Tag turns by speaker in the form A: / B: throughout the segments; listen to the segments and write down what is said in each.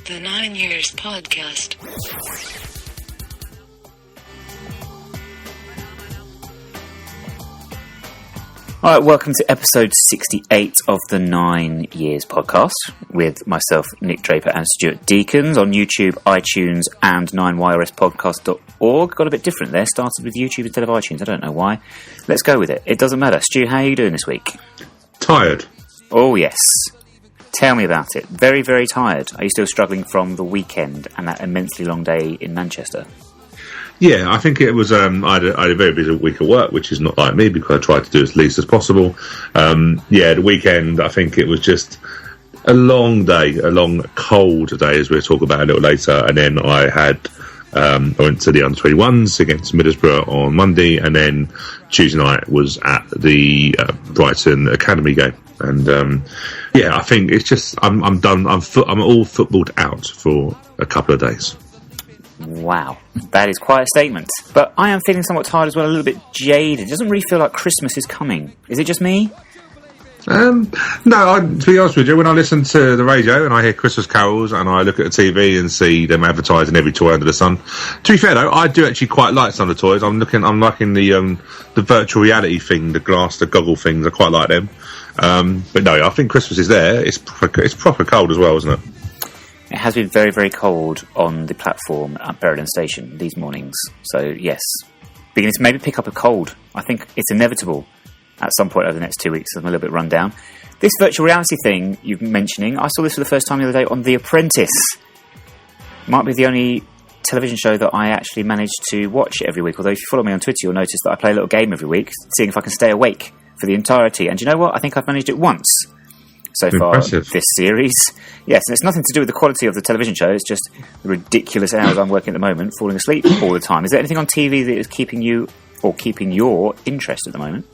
A: The 9 Years Podcast.
B: Alright, welcome to episode 68 of the 9 Years Podcast with myself, Nick Draper, and Stuart Deacons on YouTube, iTunes, and 9YRSpodcast.org. Got a bit different there. Started with YouTube instead of iTunes. I don't know why. Let's go with it. It doesn't matter. Stu, how are you doing this week?
C: Tired.
B: Oh, yes. Tell me about it. Very, very tired. Are you still struggling from the weekend and that immensely long day in Manchester?
C: Yeah, I think it was. I had a very busy week at work, which is not like me because I tried to do as least as possible. The weekend, I think it was just a long day, a long cold day, as we'll talk about a little later. And then I went to the under-21s against Middlesbrough on Monday, and then Tuesday night was at the Brighton Academy game. And I think it's just I'm done. I'm all footballed out for a couple of days.
B: Wow, that is quite a statement. But I am feeling somewhat tired as well, a little bit jaded. It doesn't really feel like Christmas is coming. Is it just me?
C: No, to be honest with you, when I listen to the radio and I hear Christmas carols and I look at the TV and see them advertising every toy under the sun, to be fair though, I do actually quite like some of the toys. I'm liking the virtual reality thing, the goggle things. I quite like them. But no, I think Christmas is there. It's proper cold as well, isn't it?
B: It has been very, very cold on the platform at Wimbledon Station these mornings. So, yes, beginning to maybe pick up a cold. I think it's inevitable at some point over the next 2 weeks. I'm a little bit run down. This virtual reality thing you're mentioning, I saw this for the first time the other day on The Apprentice. Might be the only television show that I actually manage to watch every week. Although if you follow me on Twitter, you'll notice that I play a little game every week, seeing if I can stay awake for the entirety. And you know what? I think I've managed it once so far this series. Yes, and it's nothing to do with the quality of the television show. It's just the ridiculous hours I'm working at the moment, falling asleep all the time. Is there anything on TV that is keeping you or keeping your interest at the moment?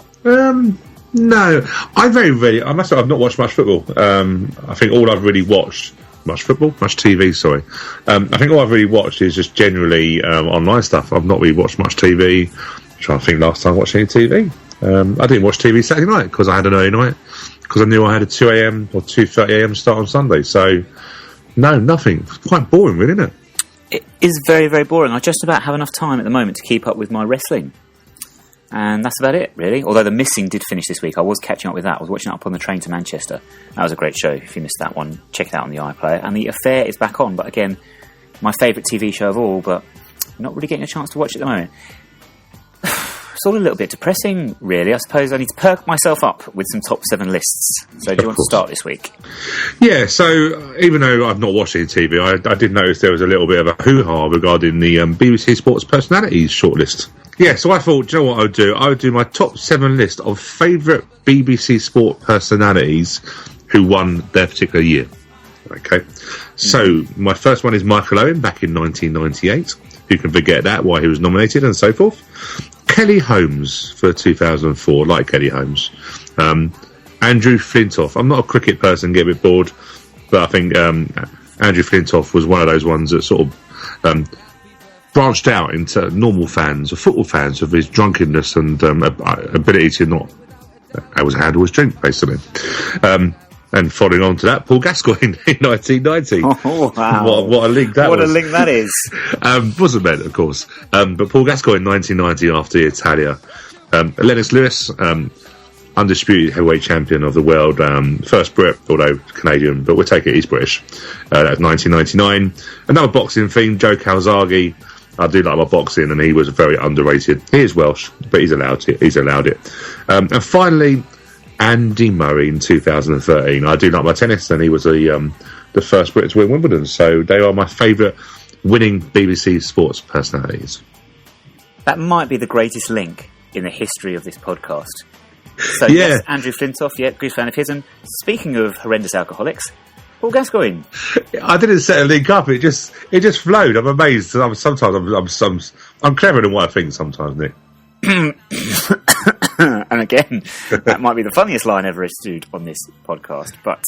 C: No. I very rarely. I must say I've not watched much football. I think all I've really watched much TV. Sorry. I think all I've really watched is just generally online stuff. I've not really watched much TV. I'm trying to think last time I watched any TV. I didn't watch TV Saturday night because I had an early night. Because I knew I had a 2 a.m. or 2:30 a.m. start on Sunday. So, no, nothing. It's quite boring, really, isn't it?
B: It is very, very boring. I just about have enough time at the moment to keep up with my wrestling. And that's about it, really. Although The Missing did finish this week. I was catching up with that. I was watching it up on the train to Manchester. That was a great show. If you missed that one, check it out on the iPlayer. And The Affair is back on. But again, my favourite TV show of all, but not really getting a chance to watch it at the moment. It's all a little bit depressing, really. I suppose I need to perk myself up with some top 7 lists. So do you want to start this week?
C: Yeah, so even though I've not watched any TV, I did notice there was a little bit of a hoo-ha regarding the BBC Sports Personalities shortlist. Yeah, so I thought, do you know what I would do? I would do my top 7 list of favourite BBC Sport personalities who won their particular year. Okay, so my first one is Michael Owen back in 1998. Who can forget that, why he was nominated and so forth. Kelly Holmes for 2004, like Kelly Holmes. Andrew Flintoff. I'm not a cricket person, get a bit bored, but I think Andrew Flintoff was one of those ones that sort of branched out into normal fans, or football fans, of his drunkenness and ability to not handle his drink, basically. And following on to that, Paul Gascoigne in 1990.
B: Oh, wow.
C: What a link that was.
B: What a link that is.
C: Wasn't meant, of course. But Paul Gascoigne in 1990 after Italia. Lennox Lewis, undisputed heavyweight champion of the world. First Brit, although Canadian, but we'll take it, he's British. That was 1999. Another boxing theme, Joe Calzaghe. I do like my boxing, and he was very underrated. He is Welsh, but he's allowed it. And finally, Andy Murray in 2013. I do like my tennis, and he was the first Brit to win Wimbledon. So they are my favourite winning BBC sports personalities.
B: That might be the greatest link in the history of this podcast. So yes, Andrew Flintoff, good fan of his. And speaking of horrendous alcoholics, Paul Gascoigne.
C: I didn't set a link up. It just flowed. I'm amazed. Sometimes I'm cleverer than what I think. Sometimes, Nick.
B: And again, that might be the funniest line ever issued on this podcast. But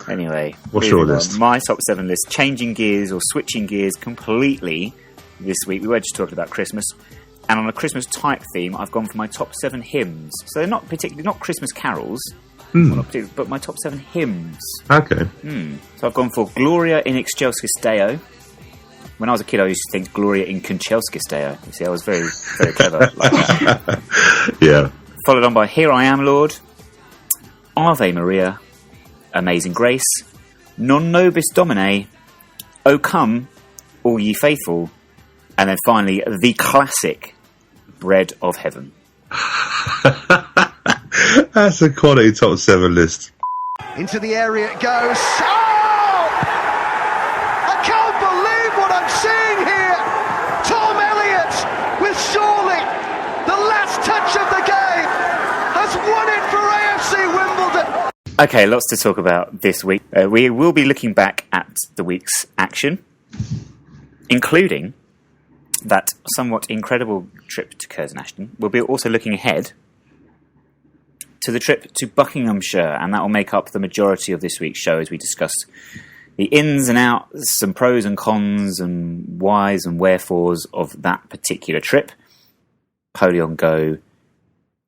B: anyway,
C: what's your list?
B: My top 7 list, changing gears or switching gears completely this week. We were just talking about Christmas, and on a Christmas type theme, I've gone for my top 7 hymns. So they're not Christmas carols, Well, not particularly, but my top 7 hymns.
C: Okay.
B: So I've gone for Gloria in Excelsis Deo. When I was a kid, I used to think Gloria in Concelsis Deo. You see, I was very, very clever.
C: Yeah.
B: Followed on by Here I Am, Lord, Ave Maria, Amazing Grace, Non Nobis Domine, O Come, All Ye Faithful, and then finally the classic Bread of Heaven.
C: That's a quality top 7 list.
D: Into the area it goes. Oh! I can't believe what I'm seeing here. Tom Elliott with surely the last touch of the game has won it for AFC Wimbledon.
B: Okay, lots to talk about this week. We will be looking back at the week's action, including that somewhat incredible trip to Curzon Ashton. We'll be also looking ahead to the trip to Buckinghamshire, and that will make up the majority of this week's show as we discuss the ins and outs, some pros and cons and whys and wherefores of that particular trip. Poli on Go,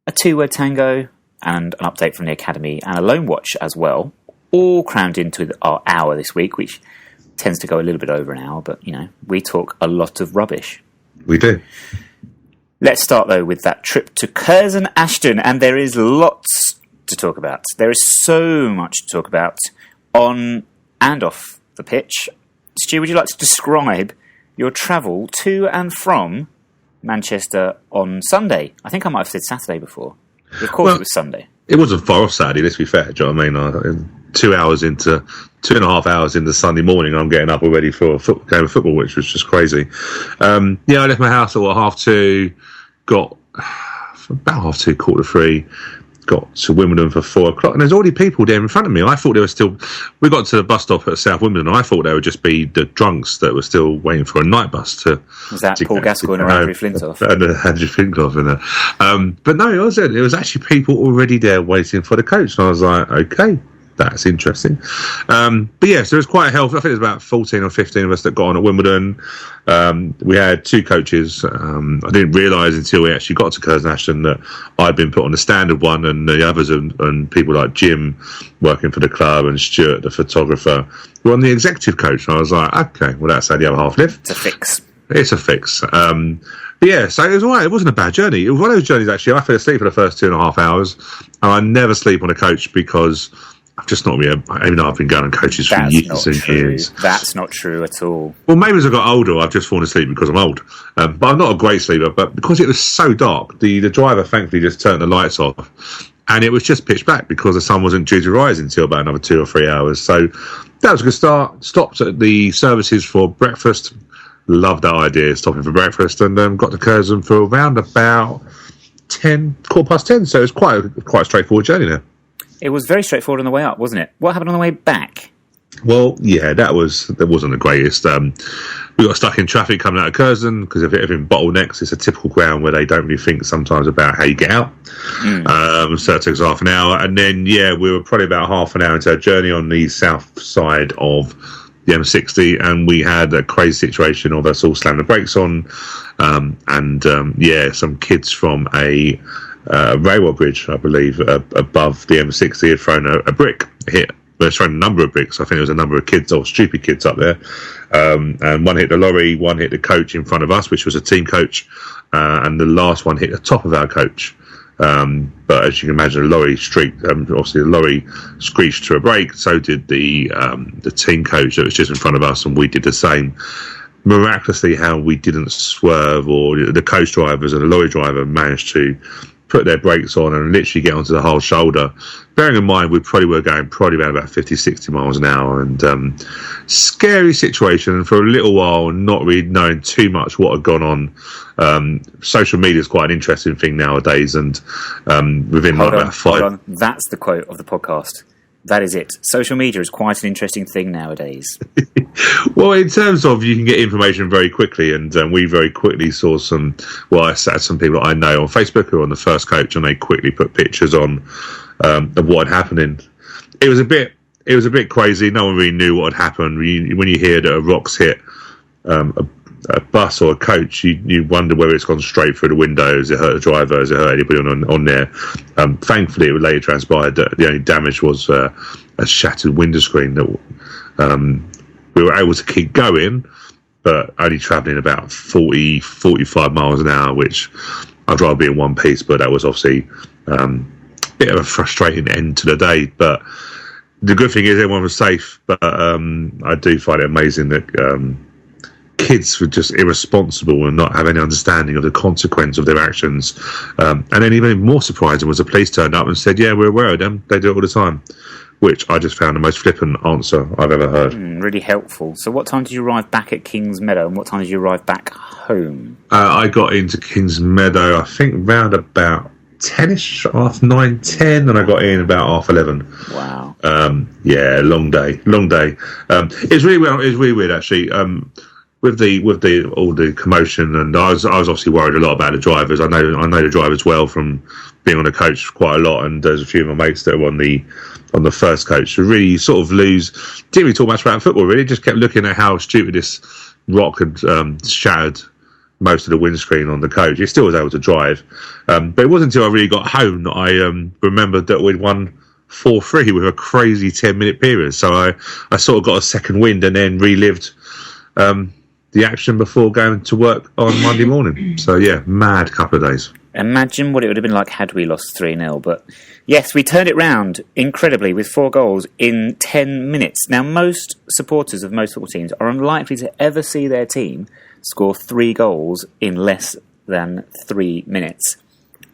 B: a 2-word tango, and an update from the Academy, and a Loan Watch as well, all crammed into our hour this week, which tends to go a little bit over an hour, but, you know, we talk a lot of rubbish.
C: We do.
B: Let's start, though, with that trip to Curzon Ashton, and there is lots to talk about. There is so much to talk about on and off the pitch. Stu, would you like to describe your travel to and from Manchester on Sunday? I think I might have said Saturday before. But of course, it was Sunday.
C: It wasn't far off Saturday, let's be fair. Do you know what I mean? 2.5 hours into Sunday morning, I'm getting up already for a game of football, which was just crazy. I left my house at 2:30, got about 2:30, 2:45, got to Wimbledon for 4:00, and there's already people there in front of me. I thought there were still... We got to the bus stop at South Wimbledon, and I thought there would just be the drunks that were still waiting for a night bus to...
B: Was that Paul Gascoigne or Andrew Flintoff?
C: Andrew Flintoff. But no, it wasn't. It was actually people already there waiting for the coach, and I was like, okay, that's interesting. But yeah, so it was quite a healthy... I think it was about 14 or 15 of us that got on at Wimbledon. We had 2 coaches. I didn't realise until we actually got to Curzon Ashton that I'd been put on the standard one, and the others and people like Jim working for the club and Stuart, the photographer, were on the executive coach. And I was like, okay, well, that's how the other half live.
B: It's a fix.
C: It's a fix. But yeah, so it was all right. It wasn't a bad journey. It was one of those journeys, actually. I fell asleep for the first 2.5 hours, and I never sleep on a coach because... I've just not been... Even though I've been going on coaches for years and years.
B: That's not true at all.
C: Well, maybe as I got older, I've just fallen asleep because I'm old. But I'm not a great sleeper. But because it was so dark, the driver thankfully just turned the lights off. And it was just pitch black because the sun wasn't due to rise until about another 2 or 3 hours. So that was a good start. Stopped at the services for breakfast. Loved that idea, stopping for breakfast. And got to Curzon for around about 10:10. So it was quite a straightforward journey there.
B: It was very straightforward on the way up, wasn't it? What happened on the way back?
C: Well, yeah, that wasn't the greatest. We got stuck in traffic coming out of Curzon because of everything bottlenecks. It's a typical ground where they don't really think sometimes about how you get out. So it took us half an hour. And then, yeah, we were probably about half an hour into our journey on the south side of the M60, and we had a crazy situation of us all slamming the brakes on. Some kids from a railway bridge, I believe, above the M60 had thrown a brick, they're thrown a number of bricks. I think there was a number of kids, or stupid kids up there. And one hit the lorry, one hit the coach in front of us, which was a team coach, and the last one hit the top of our coach. But as you can imagine, the lorry obviously the lorry screeched to a brake, so did the team coach that was just in front of us, and we did the same. Miraculously, how we didn't swerve, or the coach drivers and the lorry driver managed to put their brakes on and literally get onto the whole shoulder. Bearing in mind, we probably were going around about 50, 60 miles an hour, and scary situation. And for a little while, not really knowing too much what had gone on. Social media is quite an interesting thing nowadays, and within
B: Hold on. That's the quote of the podcast. That is it. Social media is quite an interesting thing nowadays.
C: Well, in terms of you can get information very quickly, and we very quickly saw some people I know on Facebook who were on the first coach, and they quickly put pictures on of what had happened. It was a bit crazy. No one really knew what had happened. When you hear that a rock's hit a a bus or a coach, you wonder whether it's gone straight through the window. Has it hurt the driver? Has it hurt anybody on there? Thankfully, it later transpired that the only damage was a shattered window screen. That we were able to keep going, but only travelling about 45 miles an hour, which I'd rather be in one piece, but that was obviously a bit of a frustrating end to the day. But the good thing is everyone was safe, but I do find it amazing that kids were just irresponsible and not have any understanding of the consequence of their actions. And then even more surprising was the police turned up and said, yeah, we're aware of them, they do it all the time, which I just found the most flippant answer I've ever heard.
B: Really helpful. So what time did you arrive back at Kings Meadow, and what time did you arrive back home?
C: I got into Kings Meadow, I think, round about 10ish, 9:30, 10, and I got in about 11:30.
B: Wow.
C: Yeah, long day. It's really weird actually. With all the commotion, and I was obviously worried a lot about the drivers. I know the drivers well from being on the coach quite a lot, and there's a few of my mates that were on the first coach. So really sort of didn't really talk much about football, really. Just kept looking at how stupid this rock had shattered most of the windscreen on the coach. He still was able to drive, but it wasn't until I really got home that I remembered that we'd won 4-3 with a crazy 10-minute period. So I sort of got a second wind and then relived the action before going to work on Monday morning. So yeah, mad couple of days.
B: Imagine what it would have been like had we lost 3-0. But yes, we turned it round incredibly with 4 goals in 10 minutes. Now, most supporters of most football teams are unlikely to ever see their team score 3 goals in less than 3 minutes.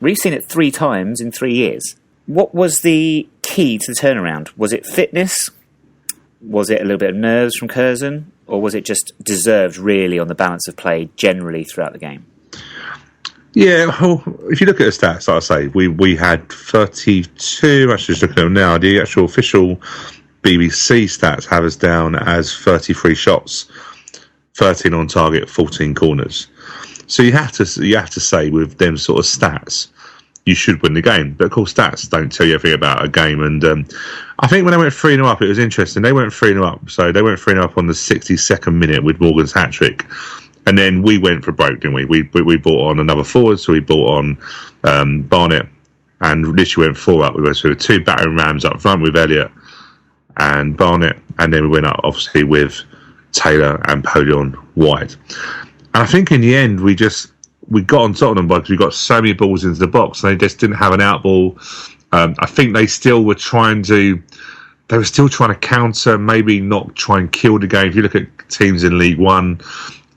B: We've seen it 3 times in 3 years. What was the key to the turnaround? Was it fitness? Was it a little bit of nerves from Curzon? Or was it just deserved really on the balance of play generally throughout the game?
C: Yeah, well, if you look at the stats, like I say, we had 32, I'm just looking at them now, the actual official BBC stats have us down as 33 shots, 13 on target, 14 corners. So you have to say with them sort of stats, you should win the game. But of course, stats don't tell you everything about a game. And I think when they went 3-0 up, it was interesting. They went 3-0 up. So they went 3-0 up on the 62nd minute with Morgan's hat-trick. And then we went for broke, didn't we? We brought on another forward, so we brought on Barnett, and literally went 4 up. We went with 2 battering rams up front with Elliott and Barnett, and then we went up obviously with Taylor and Polion wide. And I think in the end we got on top of them because we got so many balls into the box, and they just didn't have an out ball. I think they were still trying to counter, maybe not try and kill the game. If you look at teams in League One,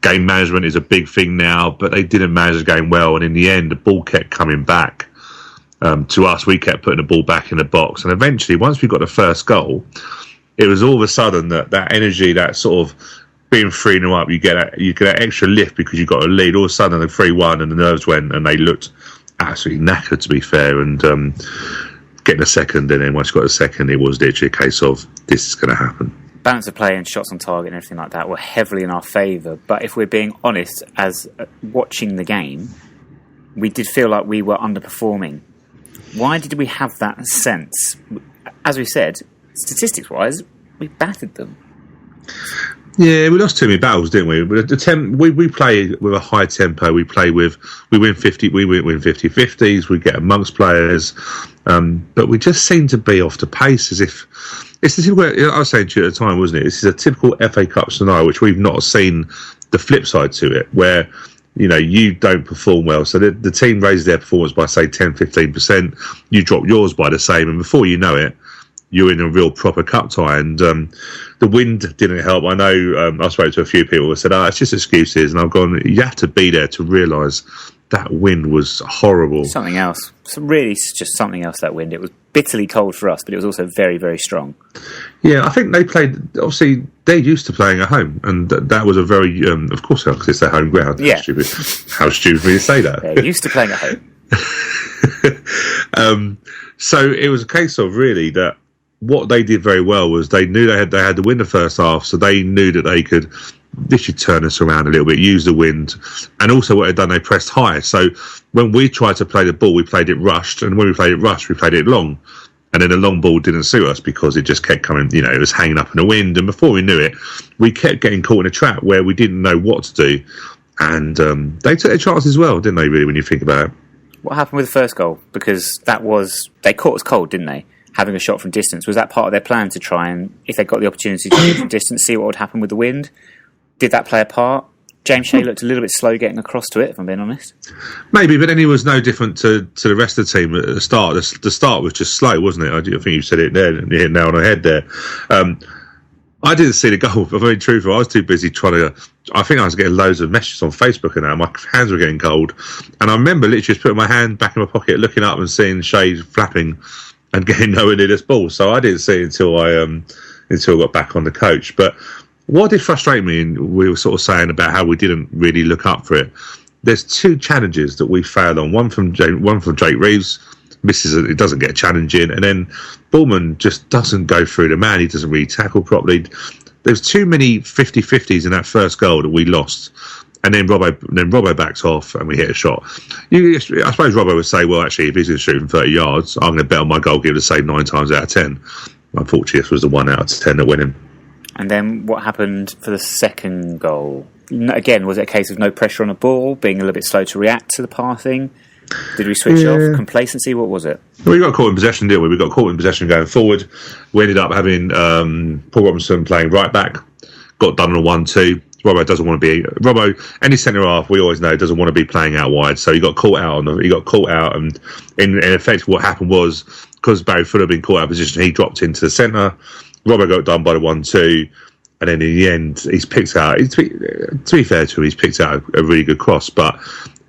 C: game management is a big thing now, but they didn't manage the game well, and in the end the ball kept coming back to us. We kept putting the ball back in the box, and eventually once we got the first goal, it was all of a sudden that energy, that sort of being 3-0 up, you get that extra lift because you got a lead. All of a sudden the 3-1 and the nerves went, and they looked absolutely knackered, to be fair, and getting a second, and then once you got a second, it was literally a case of this is going to happen.
B: Balance of play and shots on target and everything like that were heavily in our favour. But if we're being honest, as watching the game, we did feel like we were underperforming. Why did we have that sense? As we said, statistics-wise, we battered them.
C: Yeah, we lost too many battles, didn't we? But we play with a high tempo. We win 50-50s. We get amongst players, but we just seem to be off the pace. As if it's the typical. I was saying to you at the time, wasn't it? This is a typical FA Cup scenario, which we've not seen the flip side to it, where you don't perform well, so the team raises their performance by say 10-15%. You drop yours by the same, and before you know it, you're in a real proper cup tie. And the wind didn't help. I know I spoke to a few people who said, it's just excuses. And I've gone, you have to be there to realise that wind was horrible.
B: Something else. Really just something else, that wind. It was bitterly cold for us, but it was also very, very strong.
C: Yeah, I think they played, obviously, they're used to playing at home. And that was a very, of course, because it's their home ground.
B: Yeah.
C: How stupid for me to say that.
B: They're used to playing at home.
C: So it was a case of really that what they did very well was they knew they had to win the first half, so they knew that they could literally turn us around a little bit, use the wind, and also what they'd done, they pressed high. So when we tried to play the ball, we played it rushed, and when we played it rushed, we played it long. And then the long ball didn't suit us because it just kept coming, it was hanging up in the wind. And before we knew it, we kept getting caught in a trap where we didn't know what to do. And they took their chances as well, didn't they, really, when you think about it?
B: What happened with the first goal? Because they caught us cold, didn't they? Having a shot from distance. Was that part of their plan to try and, if they got the opportunity to shoot from distance, see what would happen with the wind? Did that play a part? James Shea looked a little bit slow getting across to it, if I'm being honest. Maybe,
C: but then he was no different to the rest of the team at the start. The start was just slow, wasn't it? I think you said it there, and you hit now on the head there. I didn't see the goal, if I'm being truthful. I was too busy I think I was getting loads of messages on Facebook and that. My hands were getting cold. And I remember literally just putting my hand back in my pocket, looking up and seeing Shea flapping and getting nowhere near this ball. So I didn't see it until I got back on the coach. But what did frustrate me, and we were sort of saying about how we didn't really look up for it, there's two challenges that we failed on. One from Jake Reeves, misses it, doesn't get a challenge in, and then Bullman just doesn't go through the man. He doesn't really tackle properly. There's too many 50-50s in that first goal that we lost. And then Robbo backs off and we hit a shot. I suppose Robbo would say, well, actually, if he's going to shoot from 30 yards, I'm going to bet on my goalkeeper to save 9 times out of 10. Unfortunately, this was the 1 out of 10 that went in.
B: And then what happened for the second goal? Again, was it a case of no pressure on the ball, being a little bit slow to react to the passing? Did we switch off? Complacency? What was it?
C: We got caught in possession, didn't we? We got caught in possession going forward. We ended up having Paul Robinson playing right back. Got done on a 1-2. Robbo, any centre half, we always know, doesn't want to be playing out wide. So he got caught out and in effect, what happened was, because Barry Fuller had been caught out of position, he dropped into the centre. Robbo got done by the 1-2, and then in the end, he's picked out. To be fair to him, he's picked out a really good cross, but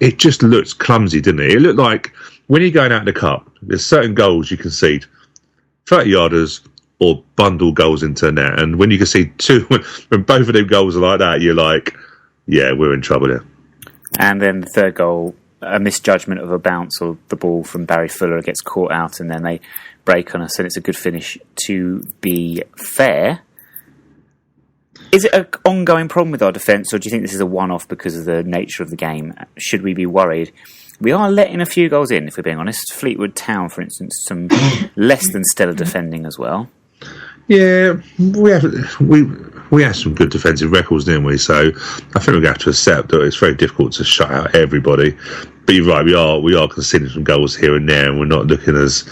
C: it just looked clumsy, didn't it? It looked like when you're going out in the cup, there's certain goals you concede, 30-yarders or bundle goals into the net, and when you can see two, when both of them goals are like that, you're like, yeah, we're in trouble here.
B: And then the third goal, a misjudgment of a bounce or the ball from Barry Fuller gets caught out, and then they break on us, and it's a good finish. To be fair, is it an ongoing problem with our defence, or do you think this is a one-off because of the nature of the game? Should we be worried? We are letting a few goals in, if we're being honest. Fleetwood Town, for instance, some less than stellar defending as well.
C: Yeah, we have some good defensive records, didn't we? So I think we have to accept that it's very difficult to shut out everybody. But you're right, we are conceding some goals here and there, and we're not looking as,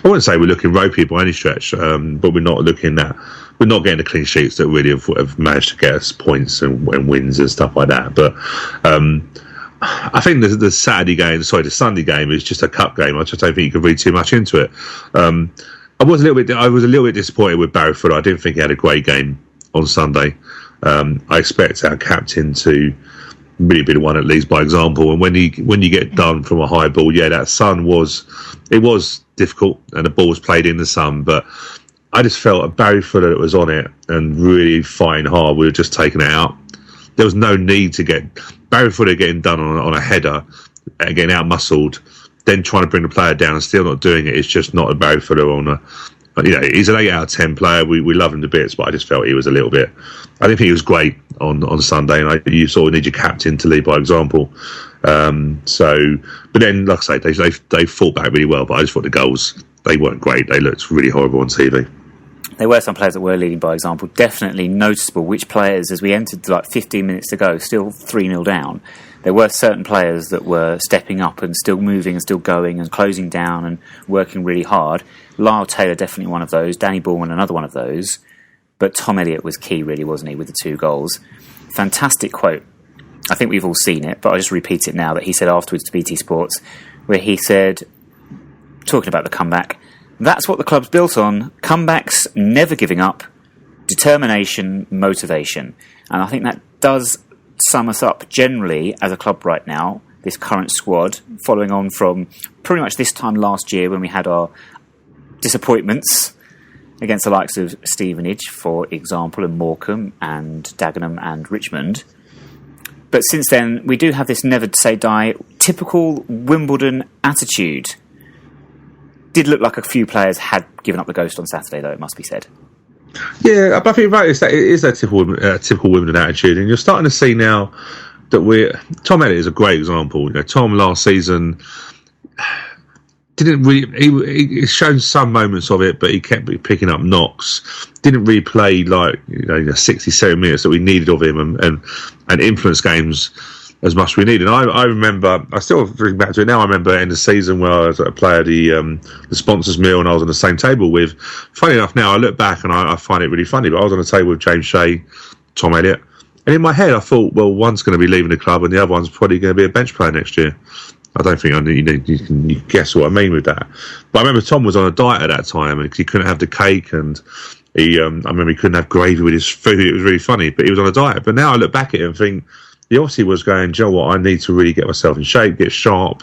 C: I wouldn't say we're looking ropey by any stretch, but we're not getting the clean sheets that really have managed to get us points and wins and stuff like that. But I think the Sunday game is just a cup game. I just don't think you can read too much into it. I was a little bit disappointed with Barry Fuller. I didn't think he had a great game on Sunday. I expect our captain to really be the one that leads by example. And when you get done from a high ball, yeah, that sun was difficult, and the ball was played in the sun. But I just felt that Barry Fuller that was on it and really fighting hard would have just taken it out. There was no need to get Barry Fuller getting done on a header and getting out muscled, then trying to bring the player down and still not doing it. It's just not a Barry Fuller on a. He's an 8 out of 10 player. We love him to bits, but I just felt he was a little bit. I didn't think he was great on Sunday, and you sort of need your captain to lead by example. But then, like I say, they fought back really well. But I just thought the goals, they weren't great. They looked really horrible on TV.
B: There were some players that were leading by example. Definitely noticeable which players, as we entered 15 minutes to go, still 3-0 down. There were certain players that were stepping up and still moving and still going and closing down and working really hard. Lyle Taylor, definitely one of those. Danny Bullman, another one of those. But Tom Elliott was key, really, wasn't he, with the 2 goals. Fantastic quote. I think we've all seen it, but I'll just repeat it now, that he said afterwards to BT Sports, where he said, talking about the comeback, "That's what the club's built on. Comebacks, never giving up, determination, motivation." And I think that does sum us up generally as a club right now, this current squad, following on from pretty much this time last year when we had our disappointments against the likes of Stevenage, for example, and Morecambe and Dagenham and Richmond. But since then, we do have this never say die, typical Wimbledon attitude. Did look like a few players had given up the ghost on Saturday, though, it must be said.
C: Yeah, but I think right, it is that typical Wimbledon attitude, and you're starting to see now that Tom Elliott is a great example. Tom last season didn't really. He showed some moments of it, but he kept picking up knocks. Didn't really play like 67 minutes that we needed of him, and influence games as much as we needed. And I remember, I still think back to it now. I remember in the season where I was a player at the sponsors meal, and I was on the same table with. Funny enough, now I look back and I find it really funny. But I was on the table with James Shea, Tom Elliott, and in my head I thought, well, one's going to be leaving the club, and the other one's probably going to be a bench player next year. I don't think you can guess what I mean with that. But I remember Tom was on a diet at that time because he couldn't have the cake, and I remember he couldn't have gravy with his food. It was really funny, but he was on a diet. But now I look back at it and think he obviously was going, "Do you know what? I need to really get myself in shape, get sharp."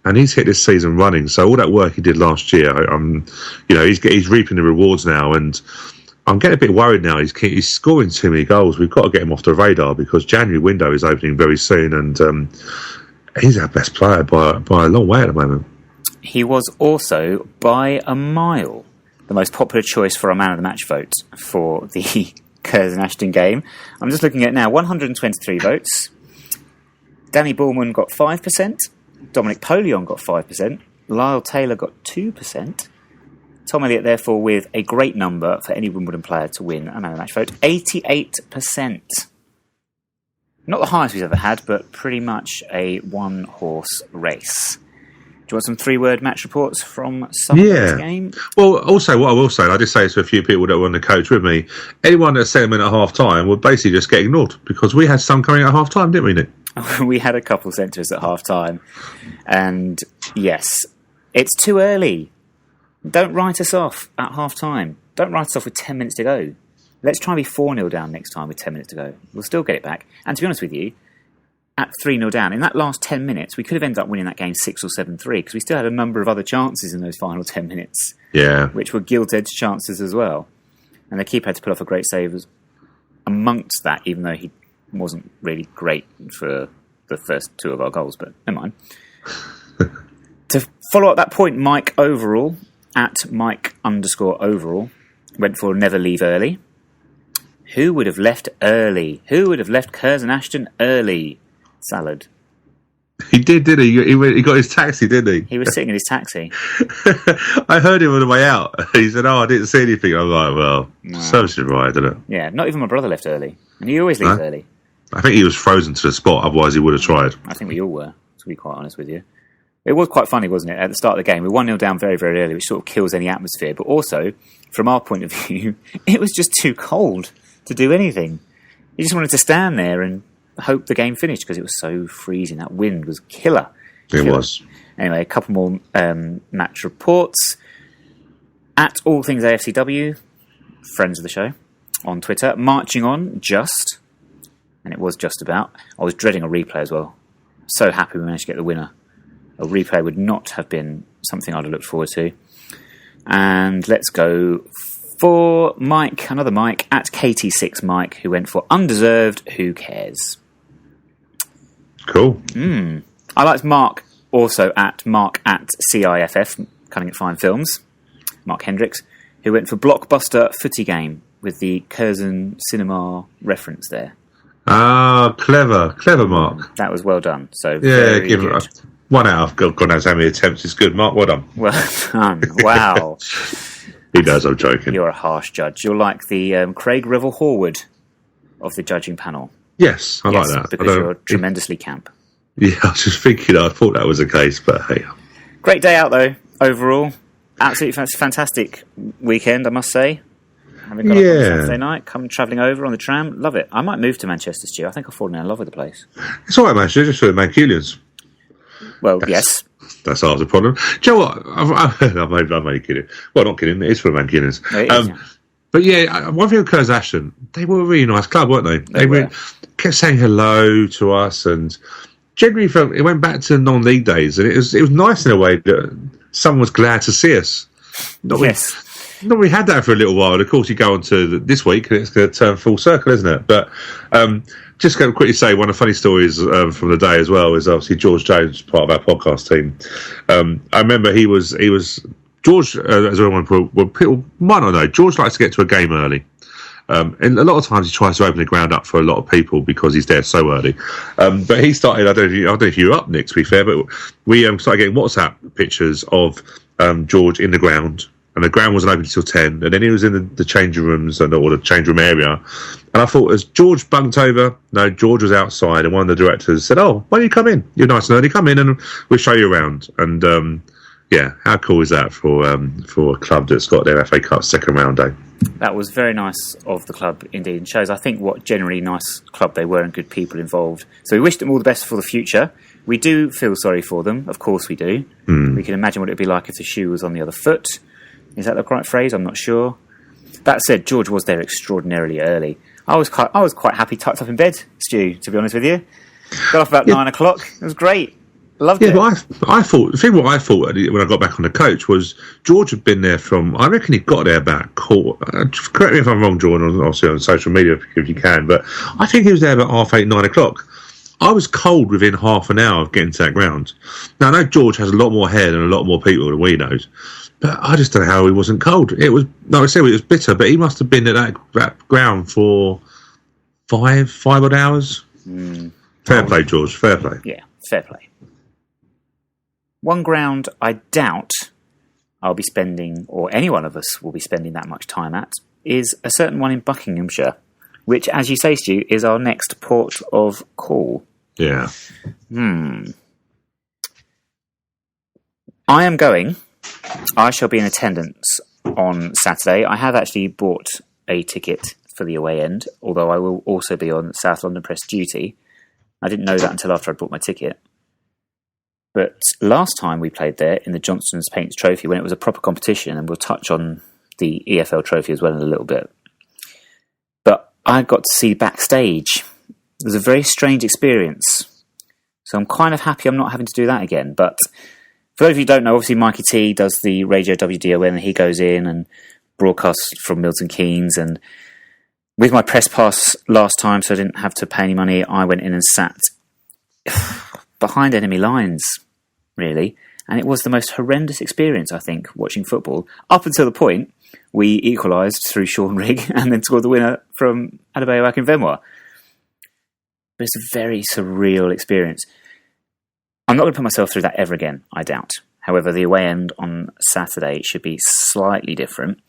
C: And he's hit this season running. So all that work he did last year, he's reaping the rewards now. And I'm getting a bit worried now. He's scoring too many goals. We've got to get him off the radar because January window is opening very soon, and he's our best player by a long way at the moment.
B: He was also, by a mile, the most popular choice for our man of the match vote for the Curzon Ashton game. I'm just looking at it now. 123 votes. Danny Bullman got 5%. Dominic Polion got 5%. Lyle Taylor got 2%. Tom Elliott, therefore, with a great number for any Wimbledon player to win a man of the match vote. 88%. Not the highest we've ever had, but pretty much a one-horse race. Do you want some three-word match reports from Sutton's game?
C: Well, also, what I will say, and I just say this to a few people that were on the coach with me, anyone that sent them in at half-time would basically just get ignored, because we had some coming at half-time, didn't we, Nick?
B: We had a couple sent to us at half-time. And, yes, it's too early. Don't write us off at half-time. Don't write us off with 10 minutes to go. Let's try and be 4-0 down next time with 10 minutes to go. We'll still get it back. And to be honest with you, at 3-0 down, in that last 10 minutes, we could have ended up winning that game 6 or 7-3, because we still had a number of other chances in those final 10 minutes.
C: Yeah.
B: Which were gilt-edged chances as well. And the keeper had to pull off a great save amongst that, even though he wasn't really great for the first two of our goals, but never mind. To follow up that point, Mike Overall, at Mike_overall, went for never leave early. Who would have left early? Who would have left Curzon Ashton early? Salad.
C: He did, didn't he? He got his taxi, didn't he?
B: He was sitting in his taxi.
C: I heard him on the way out. He said, I didn't see anything. I was like, well, service is right, isn't it?
B: Yeah, not even my brother left early. And he always leaves early.
C: I think he was frozen to the spot, otherwise he would have tried.
B: I think we all were, to be quite honest with you. It was quite funny, wasn't it? At the start of the game, we 1-0 down very, very early, which sort of kills any atmosphere. But also, from our point of view, it was just too cold to do anything. You just wanted to stand there and hope the game finished because it was so freezing. That wind was killer.
C: It was.
B: Anyway, a couple more match reports. At All Things AFCW, friends of the show, on Twitter, marching on just, and it was just about. I was dreading a replay as well. So happy we managed to get the winner. A replay would not have been something I'd have looked forward to. And let's go for Mike, another Mike, at KT6 Mike, who went for undeserved, who cares?
C: Cool.
B: I liked Mark, also at Mark at CIFF, Cutting It Fine Films, Mark Hendricks, who went for blockbuster footy game with the Curzon cinema reference there.
C: Ah, clever, Mark.
B: That was well done. So
C: yeah, give it 1 out of God knows how many attempts is good. Mark, well done.
B: Well done. Wow.
C: He knows I'm joking.
B: You're a harsh judge. You're like the Craig Revel Horwood of the judging panel.
C: Yes, I like that.
B: Because you're tremendously camp.
C: Yeah, I was just thinking, I thought that was the case, but hey.
B: Great day out, though, overall. Absolutely fantastic weekend, I must say. Having got up on Saturday night, come travelling over on the tram. Love it. I might move to Manchester, Stu. I think I've fallen in love with the place.
C: It's all right, Manchester, just for the Mancunians.
B: Well, yes.
C: That's half the problem. Do you know what? I'm only kidding. Well, not kidding. It is for the Mancunians. But yeah, one thing with Curzon Ashton, they were a really nice club, weren't they? They were. Kept saying hello to us, and generally felt it went back to non-league days, and it was nice in a way that someone was glad to see us. Not we had that for a little while. And of course, you go on to this week, and it's going to turn full circle, isn't it? But just going to quickly say one of the funny stories from the day as well is obviously George Jones, part of our podcast team. I remember he was George, as everyone people might not know, George likes to get to a game early. And a lot of times he tries to open the ground up for a lot of people because he's there so early. But he started, I don't know if you were up, Nick, to be fair, but we started getting WhatsApp pictures of George in the ground. And the ground wasn't open until 10. And then he was in the changing rooms or the change room area. And I thought, as George bunked over, no, George was outside. And one of the directors said, "Oh, why don't you come in? You're nice and early. Come in and we'll show you around." And yeah, how cool is that for a club that's got their FA Cup second round day?
B: That was very nice of the club indeed, and shows, I think, what generally nice club they were and good people involved. So we wish them all the best for the future. We do feel sorry for them, of course we do. We can imagine what it would be like if the shoe was on the other foot. Is that the correct phrase? I'm not sure. That said, George was there extraordinarily early. I was quite happy tucked up in bed, Stu, to be honest with you. Got off about 9 o'clock. It was great. Loved it.
C: But I thought what I thought when I got back on the coach was George had been there I reckon he got there about correct me if I'm wrong, Jordan, obviously on social media if you can, but I think he was there about 8:30, 9 o'clock. I was cold within half an hour of getting to that ground. Now I know George has a lot more hair than a lot more people than we know, but I just don't know how he wasn't cold. It was, like I said, it was bitter, but he must have been at that ground for five odd hours. Fair play, George. Fair play.
B: Yeah, fair play. One ground I doubt I'll be spending, or any one of us will be spending that much time at, is a certain one in Buckinghamshire, which, as you say, Stu, is our next port of call.
C: Yeah.
B: I am going. I shall be in attendance on Saturday. I have actually bought a ticket for the away end, although I will also be on South London Press duty. I didn't know that until after I bought my ticket. But last time we played there in the Johnston's Paints Trophy, when it was a proper competition, and we'll touch on the EFL Trophy as well in a little bit. But I got to see backstage. It was a very strange experience. So I'm kind of happy I'm not having to do that again. But for those of you who don't know, obviously Mikey T does the Radio WDON, and he goes in and broadcasts from Milton Keynes. And with my press pass last time, so I didn't have to pay any money, I went in and sat behind enemy lines, really. And it was the most horrendous experience, I think, watching football, up until the point we equalised through Sean Rigg and then scored the winner from Adebayo Akinfenwa. But it's a very surreal experience. I'm not going to put myself through that ever again, I doubt. However, the away end on Saturday should be slightly different.